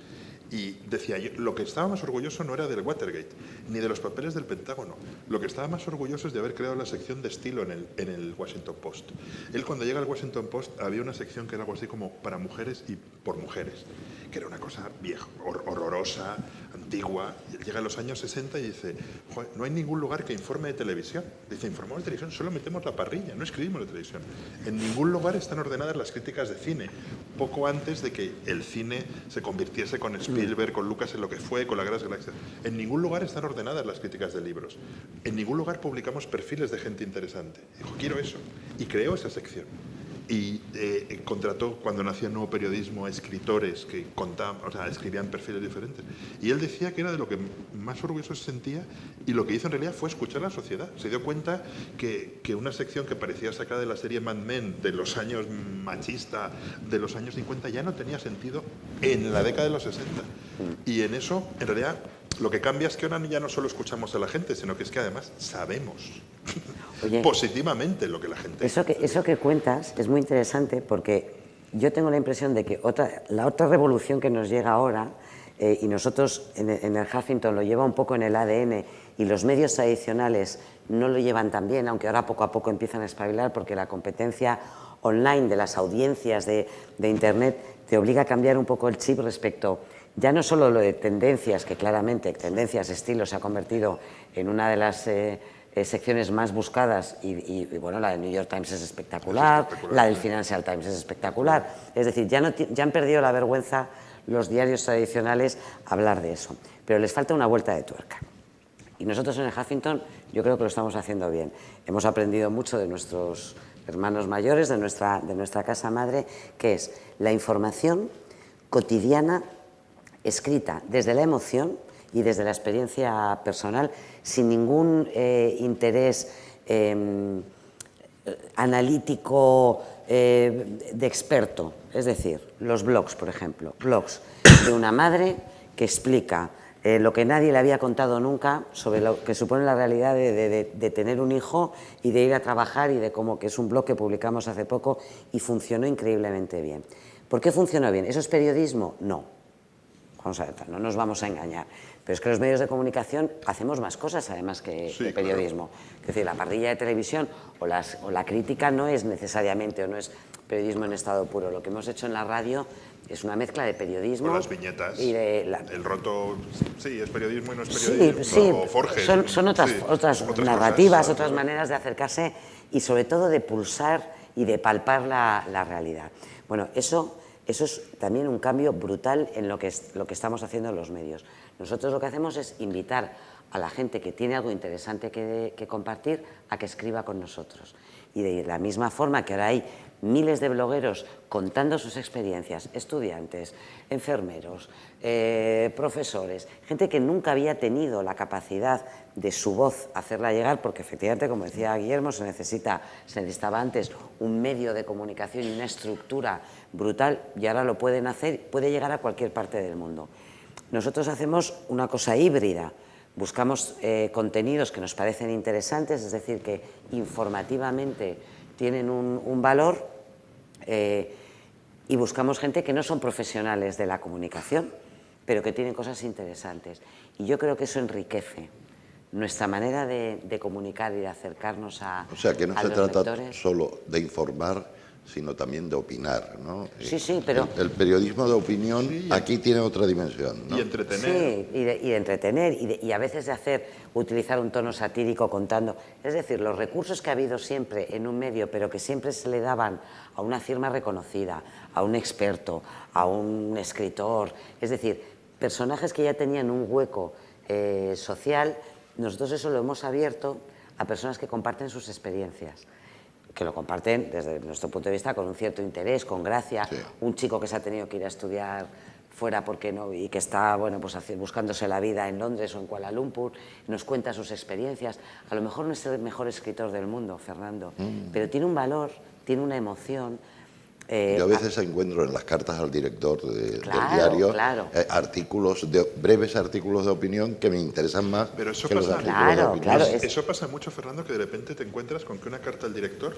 B: Y decía, lo que estaba más orgulloso no era del Watergate, ni de los papeles del Pentágono. Lo que estaba más orgulloso es de haber creado la sección de estilo en el Washington Post. Él, cuando llega al Washington Post, había una sección que era algo así como para mujeres y por mujeres, que era una cosa vieja, horrorosa, antigua. Y él llega en los años 60 y dice, joder, no hay ningún lugar que informe de televisión. Dice, informamos de televisión, solo metemos la parrilla, no escribimos de televisión. En ningún lugar están ordenadas las críticas de cine, poco antes de que el cine se convirtiese con Spielberg, con Lucas en lo que fue, con la Guerra de las Galaxias. En ningún lugar están ordenadas las críticas de libros. En ningún lugar publicamos perfiles de gente interesante. Dijo, quiero eso. Y creó esa sección. Y contrató, cuando nació el nuevo periodismo, a escritores que contaban, o sea, escribían perfiles diferentes. Y él decía que era de lo que más orgulloso se sentía, y lo que hizo en realidad fue escuchar a la sociedad. Se dio cuenta que una sección que parecía sacada de la serie Mad Men, de los años machista, de los años 50, ya no tenía sentido en la década de los 60. Y en eso, en realidad, lo que cambia es que ahora ya no solo escuchamos a la gente, sino que es que además sabemos positivamente lo que la gente...
C: Eso que cuentas es muy interesante, porque yo tengo la impresión de que la otra revolución que nos llega ahora, y nosotros en el Huffington lo lleva un poco en el ADN, y los medios tradicionales no lo llevan tan bien, aunque ahora poco a poco empiezan a espabilar, porque la competencia online de las audiencias de Internet te obliga a cambiar un poco el chip respecto, ya no solo lo de tendencias, que claramente tendencias, estilos se ha convertido en una de las secciones más buscadas, y bueno, la del New York Times es espectacular, la del Financial Times es espectacular. Es decir, ya han perdido la vergüenza los diarios tradicionales a hablar de eso, pero les falta una vuelta de tuerca. Y nosotros en el Huffington yo creo que lo estamos haciendo bien. Hemos aprendido mucho de nuestros hermanos mayores, de nuestra casa madre, que es la información cotidiana, escrita desde la emoción y desde la experiencia personal, sin ningún interés analítico de experto. Es decir, los blogs, por ejemplo, blogs de una madre que explica lo que nadie le había contado nunca sobre lo que supone la realidad de tener un hijo y de ir a trabajar, y de cómo, que es un blog que publicamos hace poco y funcionó increíblemente bien. ¿Por qué funcionó bien? ¿Eso es periodismo? No. Vamos a ver, no nos vamos a engañar. Pero es que los medios de comunicación hacemos más cosas además que periodismo. Claro. Es decir, la parrilla de televisión o la crítica no es necesariamente, o no es periodismo en estado puro. Lo que hemos hecho en la radio es una mezcla de periodismo.
B: O las viñetas.
C: Y
B: el roto, sí, es periodismo y no es periodismo.
C: Sí,
B: o Forges.
C: Son otras narrativas, cosas, otras maneras de acercarse y sobre todo de pulsar y de palpar la realidad. Bueno, eso es también un cambio brutal en lo que estamos haciendo en los medios. Nosotros lo que hacemos es invitar a la gente que tiene algo interesante que compartir a que escriba con nosotros. Y de la misma forma que ahora hay miles de blogueros contando sus experiencias, estudiantes, enfermeros, profesores, gente que nunca había tenido la capacidad de su voz hacerla llegar, porque efectivamente, como decía Guillermo, se necesitaba antes un medio de comunicación y una estructura brutal, y ahora lo pueden hacer, puede llegar a cualquier parte del mundo. Nosotros hacemos una cosa híbrida. Buscamos contenidos que nos parecen interesantes, es decir, que informativamente tienen un valor, y buscamos gente que no son profesionales de la comunicación, pero que tienen cosas interesantes. Y yo creo que eso enriquece nuestra manera de comunicar y de acercarnos a los lectores.
A: O sea, que no se trata solo de informar, sino también de opinar, ¿no?
C: Sí, pero...
A: El periodismo de opinión aquí tiene otra dimensión, ¿no?
B: Y entretener.
C: Sí, y de entretener, y a veces de utilizar un tono satírico contando. Es decir, los recursos que ha habido siempre en un medio, pero que siempre se le daban a una firma reconocida, a un experto, a un escritor, es decir, personajes que ya tenían un hueco social, nosotros eso lo hemos abierto a personas que comparten sus experiencias, que lo comparten desde nuestro punto de vista con un cierto interés, con gracia. Sí. Un chico que se ha tenido que ir a estudiar fuera porque no, y que está buscándose la vida en Londres o en Kuala Lumpur, nos cuenta sus experiencias. A lo mejor no es el mejor escritor del mundo, Fernando, pero tiene un valor, tiene una emoción,
A: Yo a veces encuentro en las cartas al director
C: Claro,
A: del diario
C: claro.
A: breves artículos de opinión que me interesan más
B: Pero eso
A: que los
B: pasa,
A: artículos de
C: Claro,
A: opinión.
C: claro,
B: eso pasa mucho, Fernando, que de repente te encuentras con que una carta al director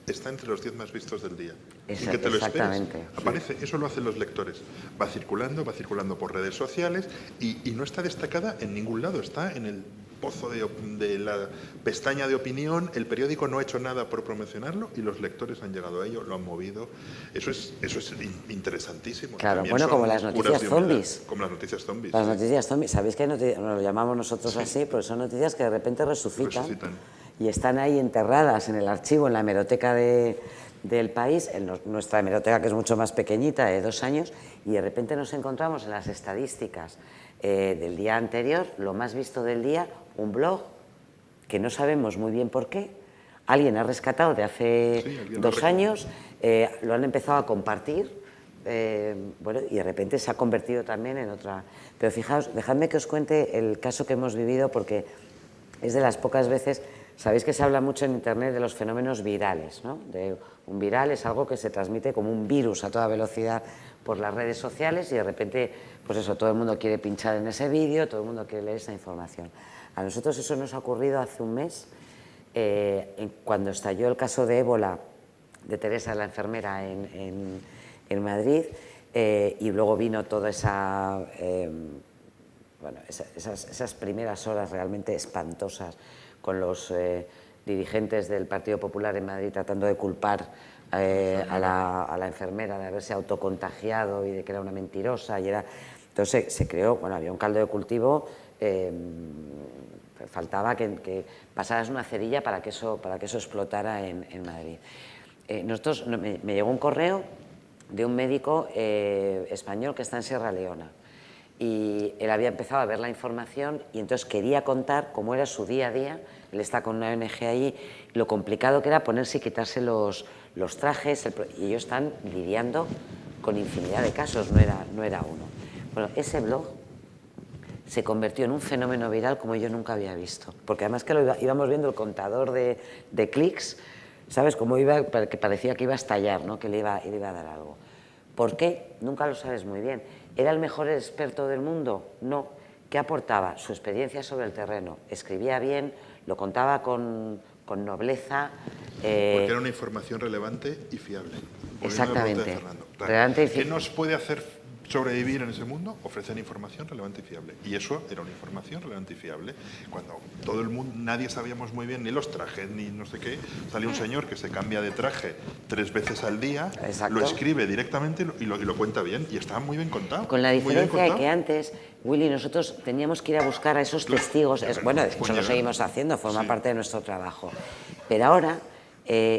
B: está entre los 10 más vistos del día. Sin que te lo esperes.
C: Exactamente.
B: Aparece, eso lo hacen los lectores. Va circulando por redes sociales y no está destacada en ningún lado. Está en el pozo de la pestaña de opinión, el periódico no ha hecho nada por promocionarlo y los lectores han llegado a ello, lo han movido. Eso es interesantísimo.
C: Claro,
B: También
C: bueno,
B: son
C: como las
B: curas
C: noticias
B: de humedad,
C: zombies.
B: como las noticias zombies.
C: Las
B: sí.
C: noticias zombies, ¿sabéis qué lo llamamos nosotros así? Porque son noticias que de repente resucitan. Y están ahí enterradas en el archivo, en la hemeroteca del país, en nuestra hemeroteca, que es mucho más pequeñita, de 2 años, y de repente nos encontramos en las estadísticas del día anterior, lo más visto del día, un blog que no sabemos muy bien por qué. Alguien ha rescatado de hace 2 años, lo han empezado a compartir, bueno, y de repente se ha convertido también en otra. Pero fijaos, dejadme que os cuente el caso que hemos vivido, porque es de las pocas veces. Sabéis que se habla mucho en Internet de los fenómenos virales, ¿no? Un viral es algo que se transmite como un virus a toda velocidad por las redes sociales y de repente, pues eso, todo el mundo quiere pinchar en ese vídeo, todo el mundo quiere leer esa información. A nosotros eso nos ha ocurrido hace un mes, cuando estalló el caso de ébola de Teresa, la enfermera, en Madrid, y luego vino toda esa... bueno, esas primeras horas realmente espantosas con los dirigentes del Partido Popular en Madrid tratando de culpar a la enfermera de haberse autocontagiado y de que era una mentirosa. Entonces se creó, bueno, había un caldo de cultivo, faltaba que pasaras una cerilla para que eso explotara en Madrid. Me llegó un correo de un médico español que está en Sierra Leona. Y él había empezado a ver la información y entonces quería contar cómo era su día a día. Él está con una ONG allí, lo complicado que era ponerse y quitarse los trajes, y ellos están lidiando con infinidad de casos, no era uno. Bueno, ese blog se convirtió en un fenómeno viral como yo nunca había visto, porque además que íbamos viendo el contador de clics, ¿sabes? Como que parecía que iba a estallar, ¿no? Que le iba a dar algo. ¿Por qué? Nunca lo sabes muy bien. ¿Era el mejor experto del mundo? No. ¿Qué aportaba? Su experiencia sobre el terreno. Escribía bien, lo contaba con nobleza.
B: Porque era una información relevante y fiable.
C: Exactamente.
B: ¿Qué nos puede hacer sobrevivir en ese mundo? Ofrecer información relevante y fiable. Y eso era una información relevante y fiable. Cuando todo el mundo, nadie sabíamos muy bien ni los trajes, ni no sé qué, sale un señor que se cambia de traje 3 veces al día,
C: Exacto.
B: lo escribe directamente y lo cuenta bien. Y está muy bien contado.
C: Con la diferencia de que antes, Willy, nosotros teníamos que ir a buscar a esos testigos. Bueno, de hecho lo seguimos haciendo, forma parte de nuestro trabajo. Pero ahora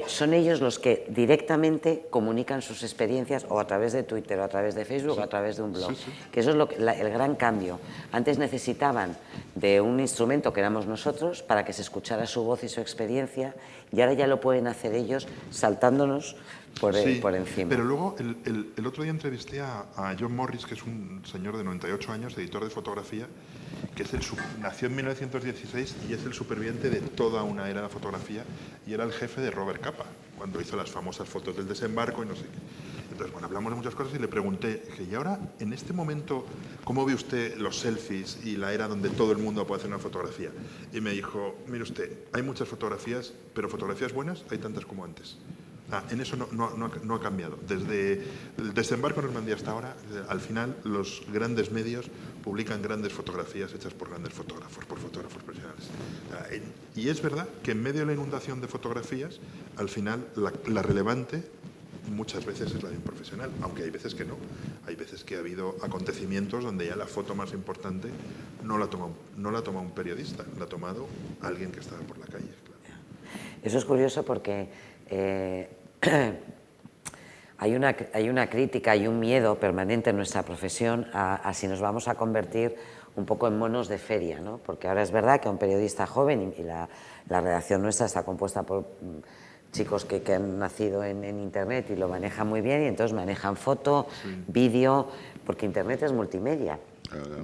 C: son ellos los que directamente comunican sus experiencias o a través de Twitter, o a través de Facebook, o a través de un blog. Que eso es el gran cambio. Antes necesitaban de un instrumento que éramos nosotros para que se escuchara su voz y su experiencia, y ahora ya lo pueden hacer ellos saltándonos por encima.
B: Pero luego, el otro día entrevisté a John Morris, que es un señor de 98 años, editor de fotografía, que nació en 1916 y es el superviviente de toda una era de la fotografía, y era el jefe de Robert Capa, cuando hizo las famosas fotos del desembarco y no sé qué. Entonces, bueno, hablamos de muchas cosas y le pregunté, ¿y ahora, en este momento, cómo ve usted los selfies y la era donde todo el mundo puede hacer una fotografía? Y me dijo, mire usted, hay muchas fotografías, pero fotografías buenas hay tantas como antes. En eso no ha cambiado. Desde el desembarco en Normandía hasta ahora, al final, los grandes medios publican grandes fotografías hechas por grandes fotógrafos, por fotógrafos profesionales. Y es verdad que en medio de la inundación de fotografías, al final, la relevante muchas veces es la de un profesional, aunque hay veces que no. Hay veces que ha habido acontecimientos donde ya la foto más importante no la toma un periodista, la ha tomado alguien que estaba por la calle. Claro.
C: Eso es curioso porque hay una crítica y un miedo permanente en nuestra profesión a si nos vamos a convertir un poco en monos de feria, ¿no? Porque ahora es verdad que un periodista joven, y la redacción nuestra está compuesta por chicos que han nacido en Internet y lo manejan muy bien, y entonces manejan foto, vídeo, porque Internet es multimedia.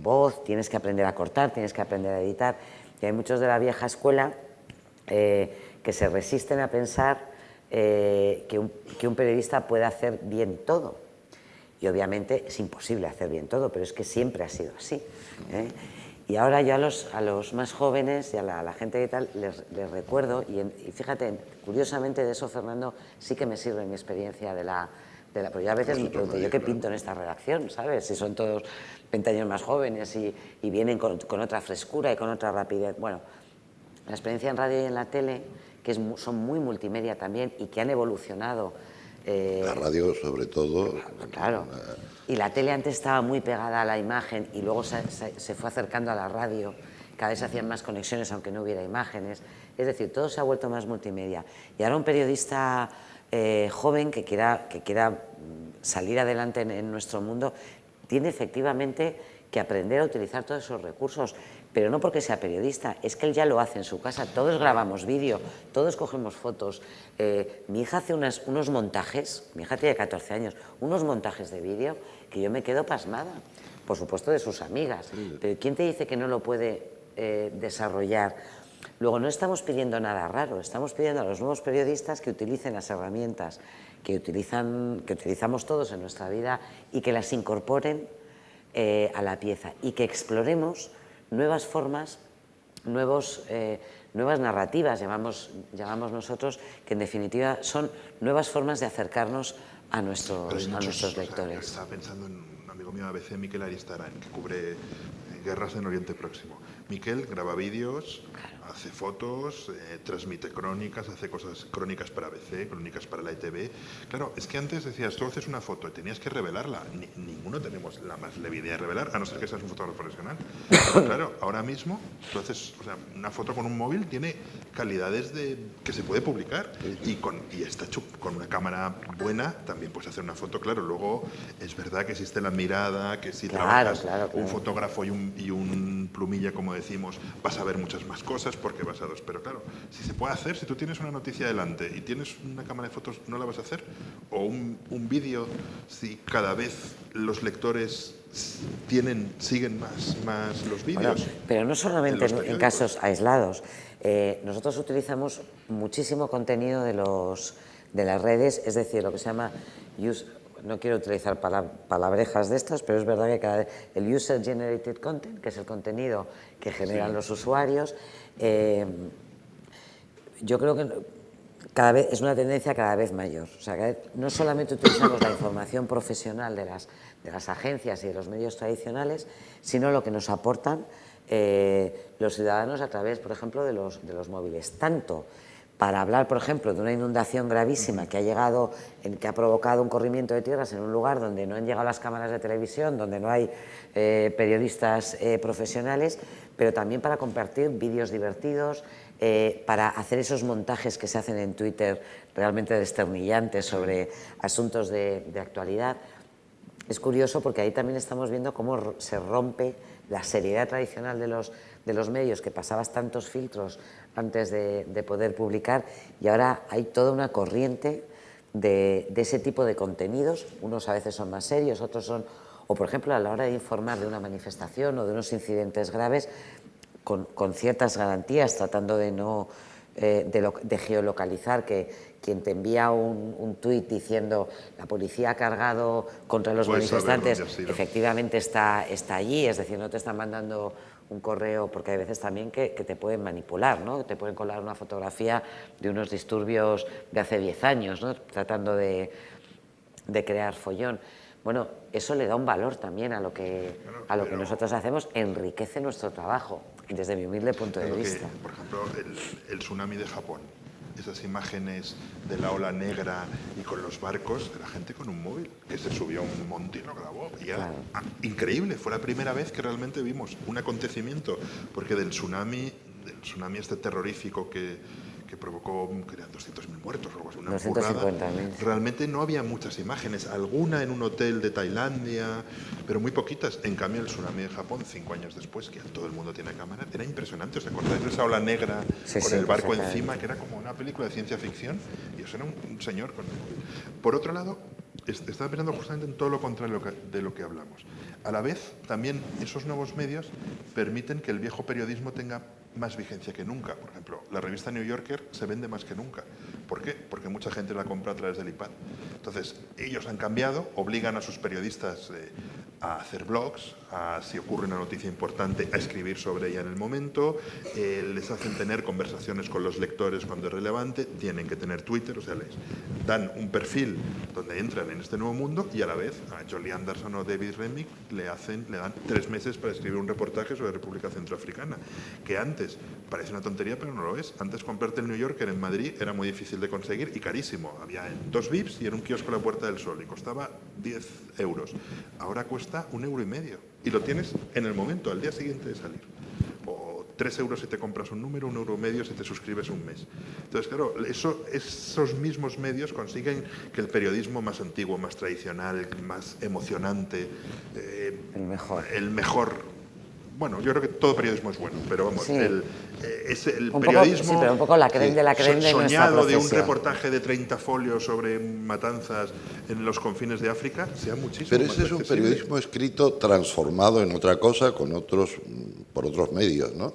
C: Voz, tienes que aprender a cortar, tienes que aprender a editar. Y hay muchos de la vieja escuela que se resisten a pensar que un periodista pueda hacer bien todo. Y obviamente es imposible hacer bien todo, pero es que siempre ha sido así, ¿eh? Y ahora yo a los más jóvenes y a la gente que tal les recuerdo, y fíjate, curiosamente de eso, Fernando, sí que me sirve mi experiencia pero yo a veces me pregunto, ¿yo qué pinto en esta redacción? ¿Sabes? Si son todos 20 años más jóvenes y vienen con otra frescura y con otra rapidez. Bueno, la experiencia en radio y en la tele, que son muy multimedia también y que han evolucionado.
A: La radio, sobre todo.
C: Claro. Y la tele antes estaba muy pegada a la imagen y luego se fue acercando a la radio. Cada vez se hacían más conexiones aunque no hubiera imágenes. Es decir, todo se ha vuelto más multimedia. Y ahora un periodista joven que quiera salir adelante en nuestro mundo tiene efectivamente que aprender a utilizar todos esos recursos, pero no porque sea periodista, es que él ya lo hace en su casa. Todos grabamos vídeo, todos cogemos fotos. Mi hija hace unos montajes, mi hija tiene 14 años, unos montajes de vídeo que yo me quedo pasmada, por supuesto de sus amigas, pero ¿quién te dice que no lo puede desarrollar? Luego, no estamos pidiendo nada raro, estamos pidiendo a los nuevos periodistas que utilicen las herramientas que utilizamos todos en nuestra vida y que las incorporen a la pieza y que exploremos nuevas formas, nuevas narrativas, llamamos nosotros, que en definitiva son nuevas formas de acercarnos a nuestros lectores.
B: Estaba pensando en un amigo mío de ABC, Miquel Aristarain, que cubre guerras en Oriente Próximo. Miquel graba vídeos, hace fotos, transmite crónicas, hace crónicas para ABC, crónicas para la ETV. Claro, es que antes decías, tú haces una foto y tenías que revelarla. Ninguno tenemos la más leve idea de revelar, a no ser que seas un fotógrafo profesional. Pero claro, ahora mismo tú haces, una foto con un móvil tiene calidades que se puede publicar y está hecho con una cámara buena, también puedes hacer una foto. Claro, luego es verdad que existe la mirada, que si trabajas un fotógrafo y un plumilla, como decimos, vas a ver muchas más cosas porque vas a dos. Pero claro, si se puede hacer, si tú tienes una noticia delante y tienes una cámara de fotos, ¿no la vas a hacer? O un vídeo, si cada vez los lectores siguen más los vídeos.
C: Bueno, pero no solamente en casos aislados. Nosotros utilizamos muchísimo contenido de las redes, es decir, lo que se llama no quiero utilizar palabrejas de estas, pero es verdad que el user generated content, que es el contenido que generan los usuarios, yo creo que cada vez es una tendencia cada vez mayor. O sea, no solamente utilizamos la información profesional de las agencias y de los medios tradicionales, sino lo que nos aportan los ciudadanos a través, por ejemplo, de los móviles. Tanto para hablar, por ejemplo, de una inundación gravísima que ha provocado un corrimiento de tierras en un lugar donde no han llegado las cámaras de televisión, donde no hay periodistas profesionales, pero también para compartir vídeos divertidos, para hacer esos montajes que se hacen en Twitter realmente desternillantes sobre asuntos de actualidad. Es curioso porque ahí también estamos viendo cómo se rompe la seriedad tradicional de los medios, que pasabas tantos filtros antes de poder publicar, y ahora hay toda una corriente de ese tipo de contenidos. Unos a veces son más serios, otros son, o por ejemplo a la hora de informar de una manifestación o de unos incidentes graves, con ciertas garantías, tratando de geolocalizar, que quien te envía un tuit diciendo la policía ha cargado contra los manifestantes, efectivamente está allí, es decir, no te están mandando un correo, porque hay veces también que te pueden manipular, ¿no? Te pueden colar una fotografía de unos disturbios de hace 10 años, ¿no? Tratando de crear follón. Bueno, eso le da un valor también a lo que nosotros hacemos, enriquece nuestro trabajo, desde mi humilde punto de vista.
B: Por ejemplo, el tsunami de Japón, esas imágenes de la ola negra y con los barcos, la gente con un móvil, que se subió a un monte y lo grabó. Y era increíble, fue la primera vez que realmente vimos un acontecimiento, porque del tsunami este terrorífico que provocó, que eran 200.000 muertos o algo así, una burrada. Realmente no había muchas imágenes, alguna en un hotel de Tailandia, pero muy poquitas. En cambio, el tsunami de Japón, 5 años después, que todo el mundo tiene cámara, era impresionante. ¿Os acordáis de esa ola negra con el barco encima, que era como una película de ciencia ficción? Y eso era un señor con el móvil. Por otro lado, estaba pensando justamente en todo lo contrario de lo que hablamos. A la vez, también esos nuevos medios permiten que el viejo periodismo tenga más vigencia que nunca. Por ejemplo, la revista New Yorker se vende más que nunca, ¿Por qué? Porque mucha gente la compra a través del iPad. Entonces, ellos han cambiado, obligan a sus periodistas a hacer blogs, si ocurre una noticia importante, a escribir sobre ella en el momento, les hacen tener conversaciones con los lectores cuando es relevante, tienen que tener Twitter, o sea, les dan un perfil donde entran en este nuevo mundo y a la vez a Jolie Anderson o David Remnick le dan 3 meses para escribir un reportaje sobre República Centroafricana, que antes parece una tontería, pero no lo es. Antes comprarte el New Yorker en Madrid era muy difícil de conseguir y carísimo. Había en 2 VIPs y en un kiosco a la Puerta del Sol y costaba 10 euros. Ahora cuesta 1,5 € y lo tienes en el momento, al día siguiente de salir. O 3 euros si te compras un número, 1,5 € si te suscribes un mes. Entonces, claro, esos mismos medios consiguen que el periodismo más antiguo, más tradicional, más emocionante, el mejor. Bueno, yo creo que todo periodismo es bueno, pero vamos,
C: Sí.
B: Es el
C: Un
B: periodismo
C: poco, sí, pero un poco la creme de la creme de nuestra
B: soñado de un
C: profesión.
B: reportaje de 30 folios sobre matanzas en los confines de África, sea muchísimo
A: Pero
B: más
A: ese es un
B: accesible.
A: periodismo escrito transformado en otra cosa por otros medios, ¿no?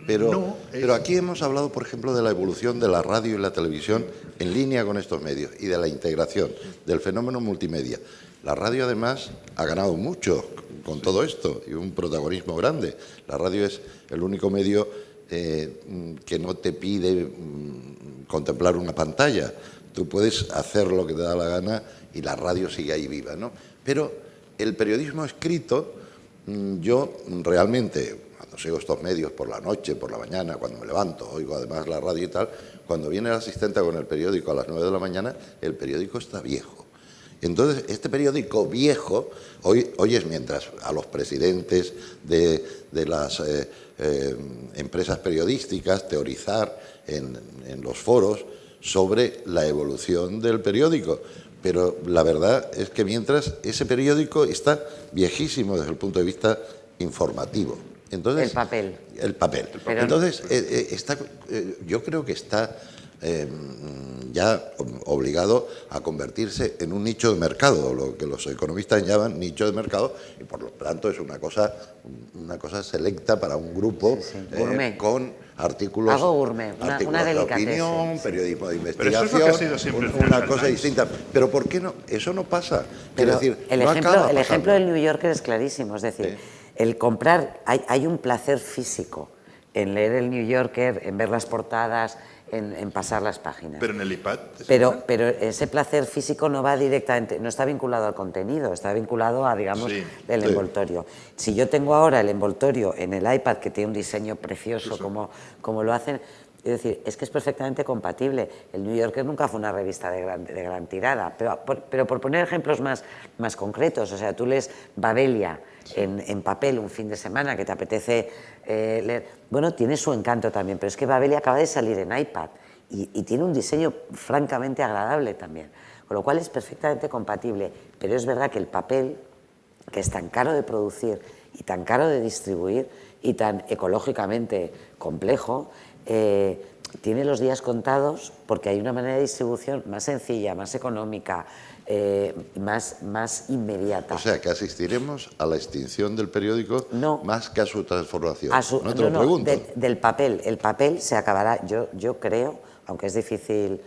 A: Pero aquí hemos hablado, por ejemplo, de la evolución de la radio y la televisión en línea con estos medios y de la integración del fenómeno multimedia. La radio, además, ha ganado mucho con todo esto y un protagonismo grande. La radio es el único medio que no te pide contemplar una pantalla. Tú puedes hacer lo que te da la gana y la radio sigue ahí viva, ¿no? Pero el periodismo escrito, yo realmente, cuando sigo estos medios por la noche, por la mañana, cuando me levanto, oigo además la radio y tal, cuando viene el asistente con el periódico a las 9 de la mañana, el periódico está viejo. Entonces, este periódico viejo, hoy es mientras a los presidentes de las empresas periodísticas teorizar en los foros sobre la evolución del periódico. Pero la verdad es que mientras ese periódico está viejísimo desde el punto de vista informativo. Entonces,
C: El papel.
A: El papel.
C: Pero
A: entonces, yo creo que está ya obligado a convertirse en un nicho de mercado, lo que los economistas llaman nicho de mercado, y por lo tanto es una cosa selecta para un grupo
C: Gourmet.
A: con artículos,
C: Algo gourmet, una
A: artículos de
C: delicatesse,
A: opinión,
C: sí.
A: periodismo de
B: Pero
A: investigación,
B: eso es lo que ha sido siempre el
A: una
B: Financial
A: cosa
B: Times.
A: distinta. Pero ¿por qué no? Eso no pasa.
C: Pero
A: Quiero decir,
C: el
A: no
C: ejemplo,
A: acaba
C: el ejemplo
A: pasando.
C: del New Yorker es clarísimo. Es decir, el comprar, hay un placer físico en leer el New Yorker, en ver las portadas, en pasar las páginas.
B: Pero en el iPad...
C: Pero ese placer físico no va directamente, no está vinculado al contenido, está vinculado a, digamos, el envoltorio. Si yo tengo ahora el envoltorio en el iPad, que tiene un diseño precioso, como lo hacen, es decir, es que es perfectamente compatible. El New Yorker nunca fue una revista de gran tirada, pero por poner ejemplos más concretos, o sea, tú lees Babelia en papel un fin de semana que te apetece leer, bueno, tiene su encanto también, pero es que Babelia acaba de salir en iPad y tiene un diseño francamente agradable también, con lo cual es perfectamente compatible, pero es verdad que el papel, que es tan caro de producir y tan caro de distribuir y tan ecológicamente complejo, tiene los días contados porque hay una manera de distribución más sencilla, más económica, más inmediata.
A: O sea, que asistiremos a la extinción del periódico más que a su transformación. No te lo pregunto.
C: Del papel. El papel se acabará, yo creo, aunque es difícil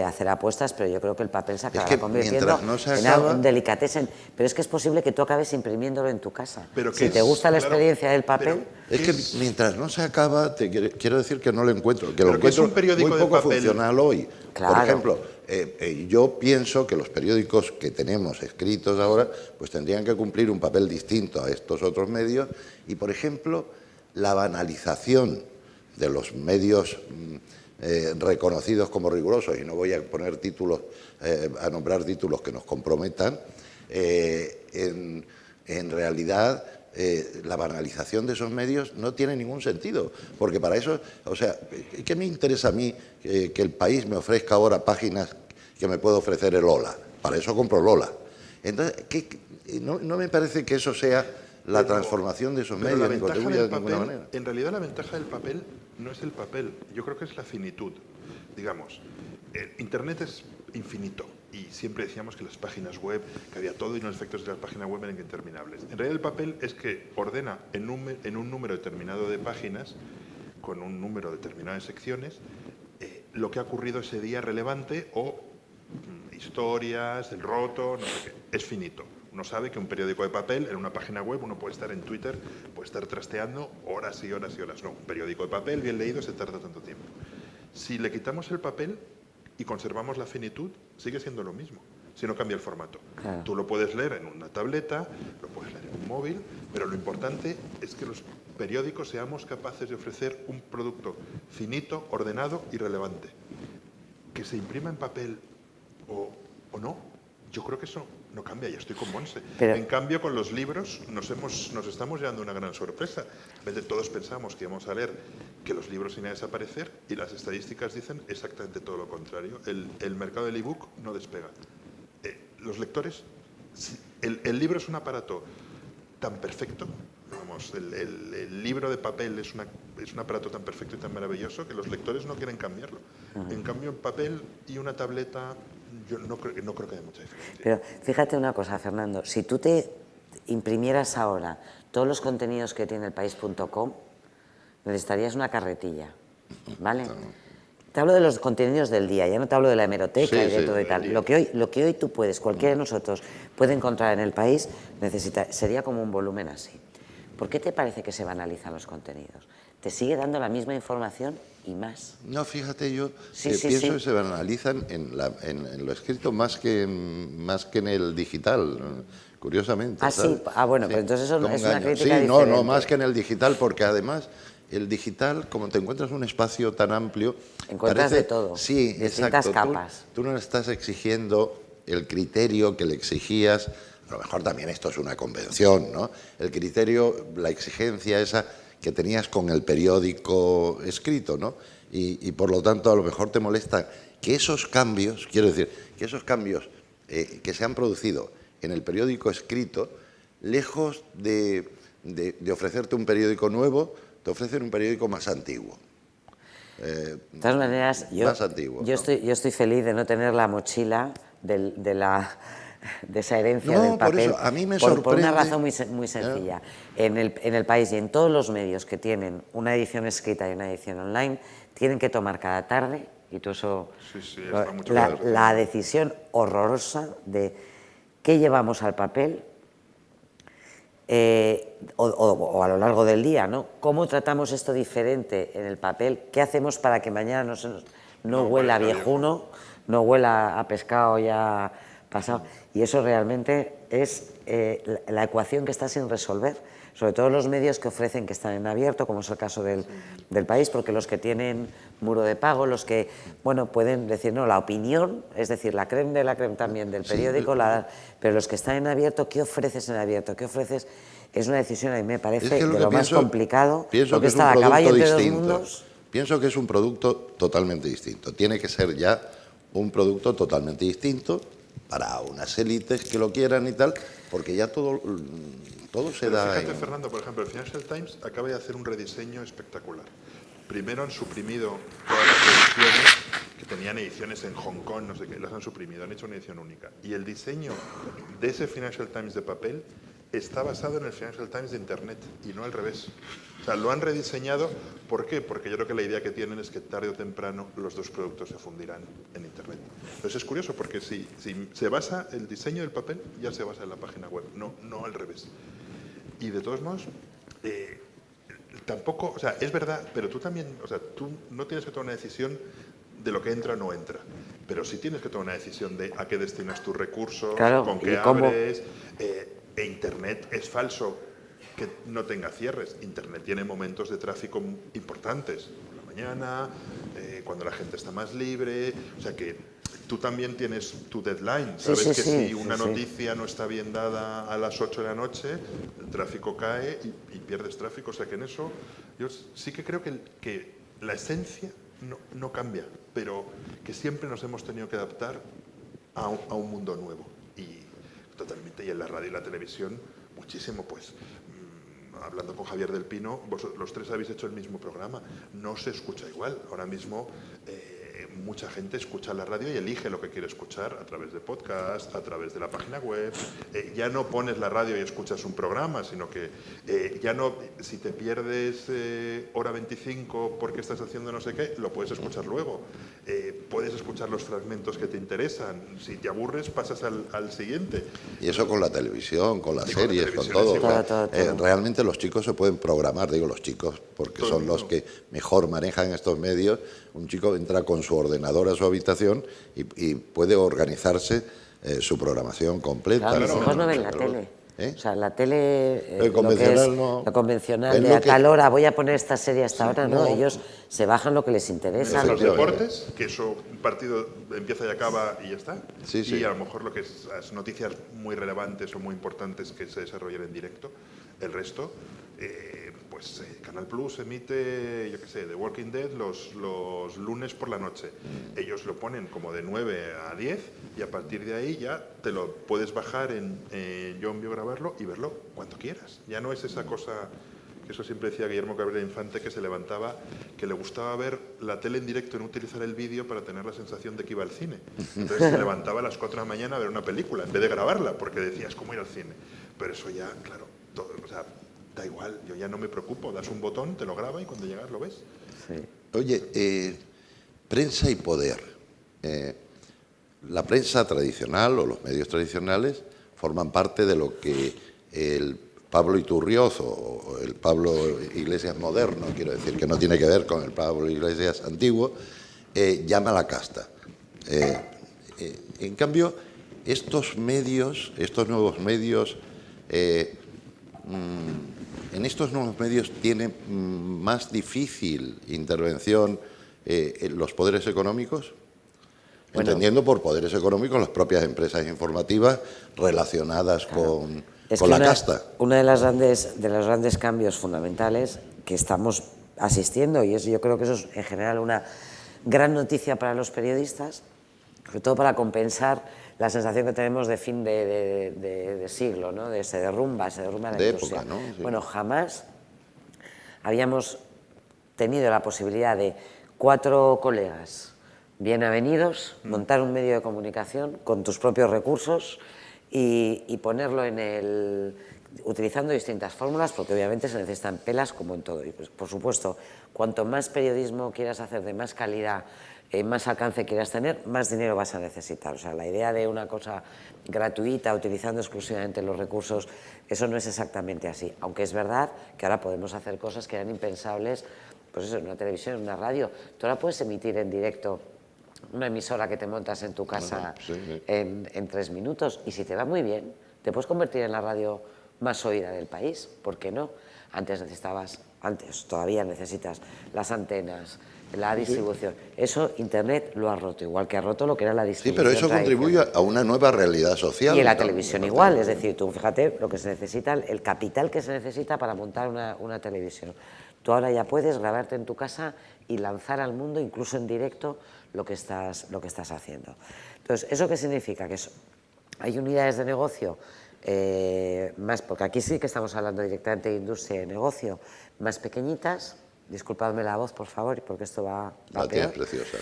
C: hacer apuestas, pero yo creo que el papel se acabará convirtiendo en un delicatessen. Pero es que es posible que tú acabes imprimiéndolo en tu casa. Si te gusta la experiencia del papel...
A: Es que mientras no se acaba, quiero decir que no lo encuentro, que lo encuentro
B: un periódico
A: muy poco
B: de papel.
A: funcional hoy.
C: Claro.
A: Por ejemplo, yo pienso que los periódicos que tenemos escritos ahora pues tendrían que cumplir un papel distinto a estos otros medios y, por ejemplo, la banalización de los medios reconocidos como rigurosos, y no voy a poner títulos, a nombrar títulos que nos comprometan, en realidad la banalización de esos medios no tiene ningún sentido, porque para eso, o sea, ¿qué me interesa a mí que el país me ofrezca ahora páginas que me puede ofrecer el Ola? Para eso compro Lola. Entonces, no me parece que eso sea la transformación de esos medios, ni contribuya de ninguna manera.
B: En realidad la ventaja del papel no es el papel, yo creo que es la finitud. Digamos, Internet es infinito y siempre decíamos que las páginas web, que había todo y los efectos de las páginas web eran interminables. En realidad el papel es que ordena en un número determinado de páginas, con un número determinado de secciones, lo que ha ocurrido ese día relevante o historias, el roto, no sé qué. Es finito. Uno sabe que un periódico de papel, en una página web, uno puede estar en Twitter, puede estar trasteando horas y horas y horas. No, un periódico de papel bien leído se tarda tanto tiempo. Si le quitamos el papel y conservamos la finitud, sigue siendo lo mismo, si no cambia el formato.
C: Claro.
B: Tú lo puedes leer en una tableta, lo puedes leer en un móvil, pero lo importante es que los periódicos seamos capaces de ofrecer un producto finito, ordenado y relevante. Que se imprima en papel o no, yo creo que eso no cambia, ya estoy con Monse.
C: Pero,
B: en cambio, con los libros nos estamos llevando una gran sorpresa. En vez de todos pensamos que íbamos a leer que los libros iban a desaparecer y las estadísticas dicen exactamente todo lo contrario. El mercado del ebook no despega. Los lectores, el libro es un aparato tan perfecto, vamos, el libro de papel es un aparato tan perfecto y tan maravilloso que los lectores no quieren cambiarlo. En cambio, en papel y una tableta, yo no creo que haya mucha diferencia.
C: pero fíjate una cosa, Fernando, si tú te imprimieras ahora todos los contenidos que tiene elpaís.com, necesitarías una carretilla, ¿vale? Te hablo de los contenidos del día, ya no te hablo de la hemeroteca y de todo y tal. Lo que hoy tú puedes, cualquiera de nosotros puede encontrar en el país, sería como un volumen así. ¿Por qué te parece que se banalizan los contenidos? Te sigue dando la misma información y más.
A: No, fíjate, yo pienso
C: sí.
A: que se banalizan en lo escrito más que en el digital, curiosamente.
C: Ah,
A: ¿sabes?
C: sí, bueno,
A: Sí,
C: pero entonces eso
A: como
C: es una
A: engaño.
C: crítica
A: Sí,
C: diferente.
A: no más que en el digital, porque además el digital, como te encuentras un espacio tan amplio...
C: Encuentras de todo,
A: Sí,
C: distintas
A: exacto.
C: capas.
A: Tú no le estás exigiendo el criterio que le exigías, a lo mejor también esto es una convención, ¿no? El criterio, la exigencia esa que tenías con el periódico escrito, ¿no? Y por lo tanto a lo mejor te molesta que esos cambios, quiero decir, que esos cambios que se han producido en el periódico escrito, lejos de ofrecerte un periódico nuevo, te ofrecen un periódico más antiguo.
C: De todas maneras,
A: más antiguo, ¿no?
C: yo estoy feliz de no tener la mochila de esa herencia del
A: por
C: papel,
A: eso, a mí me
C: por
A: sorprende.
C: una razón muy sencilla. En el país y en todos los medios que tienen una edición escrita y una edición online, tienen que tomar cada tarde, y tú eso,
B: está mucho
C: la decisión horrorosa de qué llevamos al papel, o a lo largo del día, ¿no? ¿Cómo tratamos esto diferente en el papel? ¿Qué hacemos para que mañana no huela a viejuno, no huela a pescado ya pasado? Y eso realmente es la ecuación que está sin resolver, sobre todo los medios que ofrecen que están en abierto, como es el caso del país, porque los que tienen muro de pago, los que, bueno, pueden decir, no, la opinión, es decir, la creme de la creme también del periódico, pero los que están en abierto, ¿qué ofreces en abierto? ¿Qué ofreces? Es una decisión, a mí me parece, de lo más complicado, porque está a caballo entre dos mundos.
A: Pienso que es un producto totalmente distinto. Tiene que ser ya un producto totalmente distinto para unas élites que lo quieran y tal, porque ya todo se da.
B: Fíjate, Fernando, por ejemplo, el Financial Times acaba de hacer un rediseño espectacular. Primero han suprimido todas las ediciones que tenían ediciones en Hong Kong, no sé qué, las han suprimido, han hecho una edición única. Y el diseño de ese Financial Times de papel está basado en el Financial Times de Internet y no al revés. O sea, lo han rediseñado. ¿Por qué? Porque yo creo que la idea que tienen es que tarde o temprano los dos productos se fundirán en Internet. Entonces es curioso porque si se basa el diseño del papel, ya se basa en la página web, no al revés. Y de todos modos, tampoco, o sea, es verdad, pero tú también, o sea, tú no tienes que tomar una decisión de lo que entra o no entra, pero sí tienes que tomar una decisión de a qué destinas tus recursos,
C: claro,
B: con qué abres. Internet es falso que no tenga cierres. Internet tiene momentos de tráfico importantes, por la mañana, cuando la gente está más libre, o sea que tú también tienes tu deadline. Sabes que si una noticia no está bien dada a las 8 de la noche, el tráfico cae y pierdes tráfico. O sea que en eso yo sí que creo que la esencia no cambia, pero que siempre nos hemos tenido que adaptar a un mundo nuevo. Y totalmente, y en la radio y la televisión muchísimo, pues hablando con Javier del Pino, los tres habéis hecho el mismo programa, no se escucha igual. Ahora mismo mucha gente escucha la radio y elige lo que quiere escuchar a través de podcast, a través de la página web. Ya no pones la radio y escuchas un programa, sino que ya no, si te pierdes hora 25 porque estás haciendo no sé qué, lo puedes escuchar luego. Puedes escuchar los fragmentos que te interesan. Si te aburres, pasas al siguiente.
A: Y eso con la televisión, con las series, con
B: televisión
A: todo.
B: es igual.
C: Todo.
A: Realmente los chicos se pueden programar, digo los chicos, porque son los que mejor manejan estos medios. Un chico entra con su ordenador a su habitación y puede organizarse su programación completa.
C: Claro, mis
A: ¿no?
C: hijos no ven la
A: Claro.
C: tele.
A: ¿Eh?
C: O sea, la tele,
A: El convencional
C: lo convencional,
A: es
C: de
A: lo
C: a
A: que-
C: tal hora voy a poner esta serie a esta hora, ¿no?
A: no.
C: Ellos se bajan lo que les interesa.
B: Los
C: lo que-
B: deportes, que eso, un partido empieza y acaba y ya está.
A: Sí, sí.
B: Y a lo mejor lo que es las noticias muy relevantes o muy importantes que se desarrollan en directo. El resto, pues Canal Plus emite, yo qué sé, The Walking Dead los lunes por la noche. Ellos lo ponen como de 9 a 10 y a partir de ahí ya te lo puedes bajar en Yo Envío grabarlo y verlo cuando quieras. Ya no es esa cosa... Eso siempre decía Guillermo Cabrera Infante, que se levantaba, que le gustaba ver la tele en directo y no utilizar el vídeo para tener la sensación de que iba al cine. Entonces se levantaba a las 4 de la mañana a ver una película, en vez de grabarla, porque decía, es como ir al cine. Pero eso ya, claro, o sea, da igual, yo ya no me preocupo, das un botón, te lo graba y cuando llegas lo ves.
C: Sí.
A: Oye, prensa y poder. La prensa tradicional o los medios tradicionales forman parte de lo que el Pablo Iturrioz o el Pablo Iglesias moderno, quiero decir, que no tiene que ver con el Pablo Iglesias antiguo, llama la casta. En cambio, estos medios, estos nuevos medios, en estos nuevos medios tiene más difícil intervención los poderes económicos.
C: Bueno,
A: Entendiendo por poderes económicos las propias empresas informativas relacionadas con
C: Es
A: con
C: que
A: la casta.
C: Uno de los grandes cambios fundamentales que estamos asistiendo, y yo creo que eso es en general una gran noticia para los periodistas, sobre todo para compensar la sensación que tenemos de fin de siglo, ¿no? Se derrumba la
A: De
C: industria.
A: época, ¿no? Sí.
C: Bueno, jamás habíamos tenido la posibilidad de 4 colegas bien avenidos montar un medio de comunicación con tus propios recursos y ponerlo utilizando distintas fórmulas, porque obviamente se necesitan pelas como en todo. Y pues, por supuesto, cuanto más periodismo quieras hacer de más calidad, más alcance quieras tener, más dinero vas a necesitar. O sea, la idea de una cosa gratuita, utilizando exclusivamente los recursos, eso no es exactamente así. Aunque es verdad que ahora podemos hacer cosas que eran impensables, pues eso, en una televisión, en una radio. Tú ahora puedes emitir en directo una emisora que te montas en tu casa en 3 minutos, y si te va muy bien, te puedes convertir en la radio más oída del país. ¿Por qué no? Todavía necesitas las antenas, la distribución. Eso Internet lo ha roto, igual que ha roto lo que era la
A: Sí,
C: distribución
A: pero eso
C: tradicional.
A: contribuye a una nueva realidad social.
C: Y en la
A: ¿no?
C: televisión igual, es decir, tú fíjate lo que se necesita, el capital que se necesita para montar una televisión. Tú ahora ya puedes grabarte en tu casa y lanzar al mundo, incluso en directo, lo que estás haciendo. Entonces, ¿eso qué significa? Que hay unidades de negocio más, porque aquí sí que estamos hablando directamente de industria y de negocio, más pequeñitas, disculpadme la voz, por favor, porque esto va
A: La tienes
C: peor.
A: preciosa.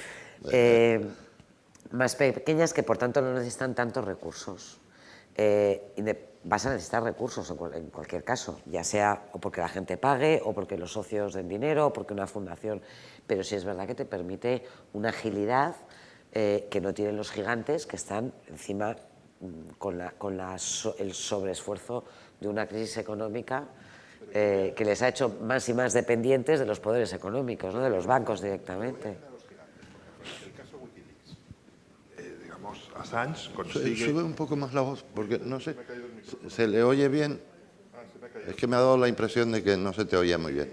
C: Más pequeñas que por tanto no necesitan tantos recursos. Vas a necesitar recursos en cualquier caso, ya sea o porque la gente pague, o porque los socios den dinero, o porque una fundación, pero sí es verdad que te permite una agilidad que no tienen los gigantes, que están encima con el sobreesfuerzo de una crisis económica que les ha hecho más y más dependientes de los poderes económicos, ¿no? De los bancos directamente.
B: El caso Wikileaks, digamos, Assange consigue...
A: Sube un poco más la voz, porque no sé, ¿se le oye bien? Es que me ha dado la impresión de que no se te oía muy bien.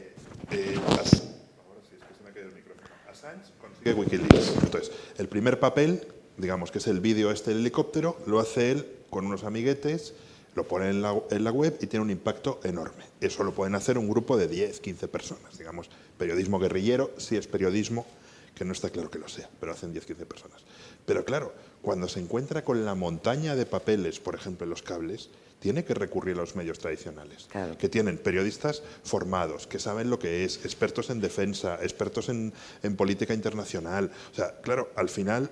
B: Ahora sí, es que se me ha caído el micrófono. Assange consigue Wikileaks. Entonces, el primer papel, digamos que es el vídeo del helicóptero, lo hace él con unos amiguetes, lo pone en la web y tiene un impacto enorme. Eso lo pueden hacer un grupo de 10, 15 personas, digamos. Periodismo guerrillero, sí es periodismo que no está claro que lo sea, pero hacen 10-15 personas. Pero claro, cuando se encuentra con la montaña de papeles, por ejemplo, en los cables, tiene que recurrir a los medios tradicionales,
C: claro,
B: que tienen periodistas formados, que saben lo que es, expertos en defensa, expertos en política internacional. O sea, claro, al final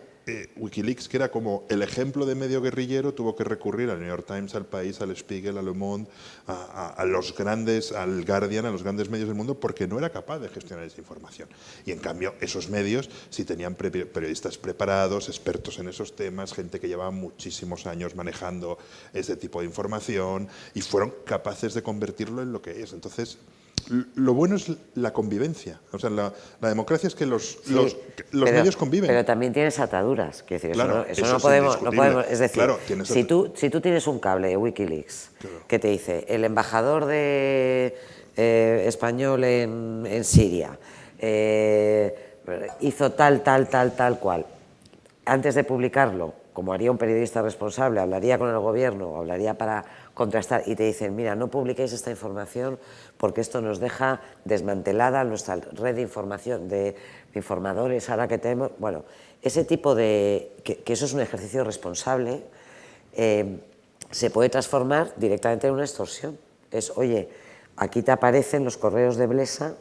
B: Wikileaks, que era como el ejemplo de medio guerrillero, tuvo que recurrir al New York Times, al País, al Spiegel, al Le Monde, a los grandes, al Guardian, a los grandes medios del mundo, porque no era capaz de gestionar esa información. Y en cambio, esos medios sí tenían periodistas preparados, expertos en esos temas, gente que llevaba muchísimos años manejando ese tipo de información y fueron capaces de convertirlo en lo que es. Entonces, lo bueno es la convivencia. O sea, la democracia es que los medios conviven.
C: Pero también tienes ataduras. Quiero decir,
B: Claro,
C: eso
B: eso
C: no
B: es
C: podemos,
B: indiscutible.
C: es decir,
B: Claro,
C: si tú tienes un cable de Wikileaks
B: Claro.
C: que te dice el embajador de, español en Siria hizo tal cual, antes de publicarlo, como haría un periodista responsable, hablaría con el gobierno, hablaría para contrastar y te dicen, mira, no publiquéis esta información porque esto nos deja desmantelada nuestra red de información, de informadores, ahora que tenemos... Bueno, ese tipo de... que eso es un ejercicio responsable, se puede transformar directamente en una extorsión. Es, oye, aquí te aparecen los correos de Blesa,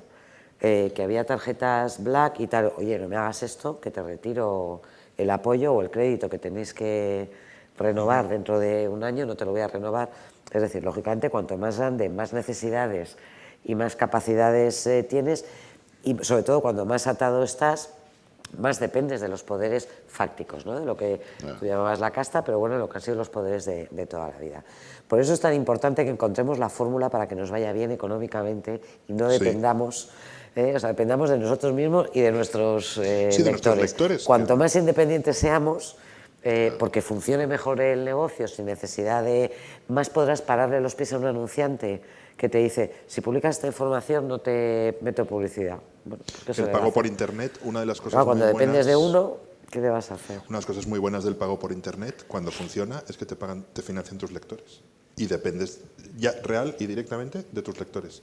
C: que había tarjetas Black y tal, oye, no me hagas esto, que te retiro el apoyo o el crédito que tenéis que renovar dentro de un año, no te lo voy a renovar. Es decir, lógicamente, cuanto más grande, más necesidades y más capacidades tienes, y sobre todo cuando más atado estás, más dependes de los poderes fácticos, ¿no? De lo que tú llamabas la casta, pero bueno, lo que han sido los poderes de toda la vida. Por eso es tan importante que encontremos la fórmula para que nos vaya bien económicamente y no dependamos... o sea, dependamos de nosotros mismos y de nuestros
B: Sí, de nuestros lectores.
C: Cuanto más independientes seamos, porque funcione mejor el negocio, sin necesidad de... Más podrás pararle los pies a un anunciante que te dice, si publicas esta información no te meto publicidad. Bueno,
B: el pago por Internet, una de las cosas
C: claro, cuando
B: muy
C: dependes
B: buenas,
C: de uno, ¿qué le vas a hacer?
B: una de las cosas muy buenas del pago por Internet, cuando funciona, es que te financian tus lectores. Y dependes ya real y directamente de tus lectores.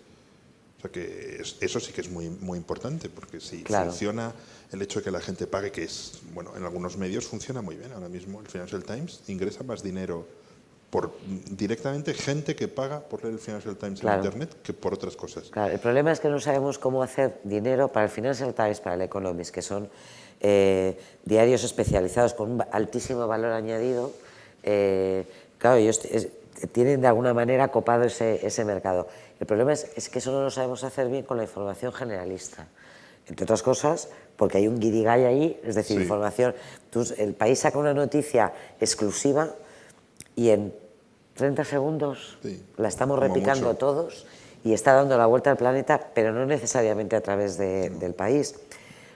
B: O sea que eso sí que es muy, muy importante, porque si funciona el hecho de que la gente pague, que es, bueno, en algunos medios funciona muy bien. Ahora mismo el Financial Times ingresa más dinero por directamente gente que paga por leer el Financial Times en Internet que por otras cosas.
C: Claro, el problema es que no sabemos cómo hacer dinero para el Financial Times, para el Economist, que son diarios especializados con un altísimo valor añadido. Claro, ellos tienen de alguna manera copado ese mercado. El problema es que eso no lo sabemos hacer bien con la información generalista. Entre otras cosas, porque hay un guirigay ahí, es decir, información. El País saca una noticia exclusiva y en 30 segundos la estamos replicando todos y está dando la vuelta al planeta, pero no necesariamente a través del País.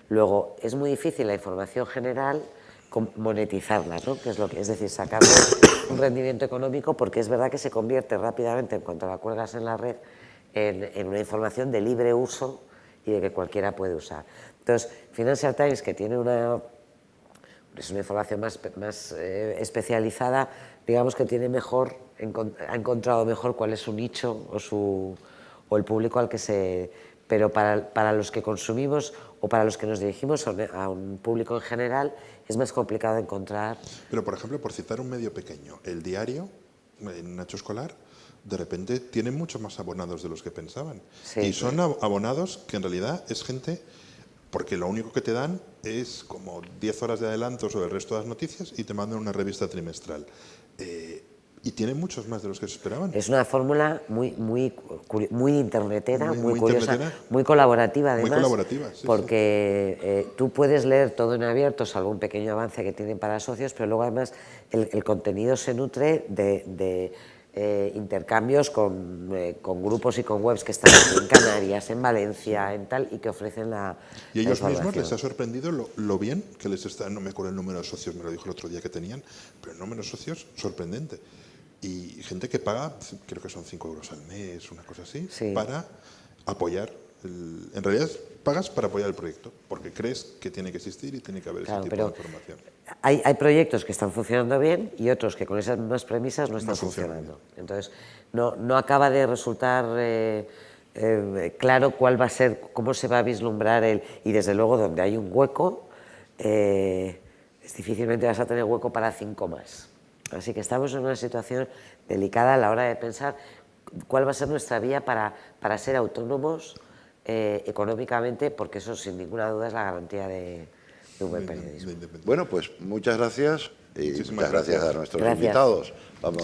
C: Luego, es muy difícil la información general monetizarla, ¿no? Es decir, sacarle un rendimiento económico, porque es verdad que se convierte rápidamente, en cuanto la cuelgas en la red, en una información de libre uso y de que cualquiera puede usar. Entonces, Financial Times, que tiene es una información más especializada, digamos que tiene ha encontrado mejor cuál es su nicho o el público al que se... Pero para los que consumimos o para los que nos dirigimos a un público en general, es más complicado encontrar...
B: Pero, por ejemplo, por citar un medio pequeño, El Diario, en Nacho Escolar, de repente tienen muchos más abonados de los que pensaban. Y son abonados que en realidad es gente... Porque lo único que te dan es como 10 horas de adelanto sobre el resto de las noticias y te mandan una revista trimestral. Y tienen muchos más de los que se esperaban.
C: Es una fórmula muy internetera, muy curiosa, muy colaborativa además.
B: Muy colaborativa,
C: porque tú puedes leer todo en abierto, salvo un pequeño avance que tienen para socios, pero luego además el contenido se nutre de intercambios con grupos y con webs que están en Canarias, en Valencia, en tal, y que ofrecen la
B: Y ellos
C: información.
B: mismos les ha sorprendido lo bien que les está, no me acuerdo el número de socios, me lo dijo el otro día que tenían, pero el número de socios sorprendente. Y gente que paga, creo que son 5 euros al mes, una cosa así, para apoyar. En realidad pagas para apoyar el proyecto, porque crees que tiene que existir y tiene que haber ese tipo de información.
C: Hay proyectos que están funcionando bien y otros que con esas mismas premisas no están funcionando. Entonces, no acaba de resultar claro cuál va a ser, cómo se va a vislumbrar y desde luego donde hay un hueco, difícilmente vas a tener hueco para 5 más. Así que estamos en una situación delicada a la hora de pensar cuál va a ser nuestra vía para ser autónomos económicamente, porque eso sin ninguna duda es la garantía de un buen periodismo.
A: Bueno, pues muchas gracias y muchas gracias a nuestros
C: Gracias.
A: invitados. Vamos.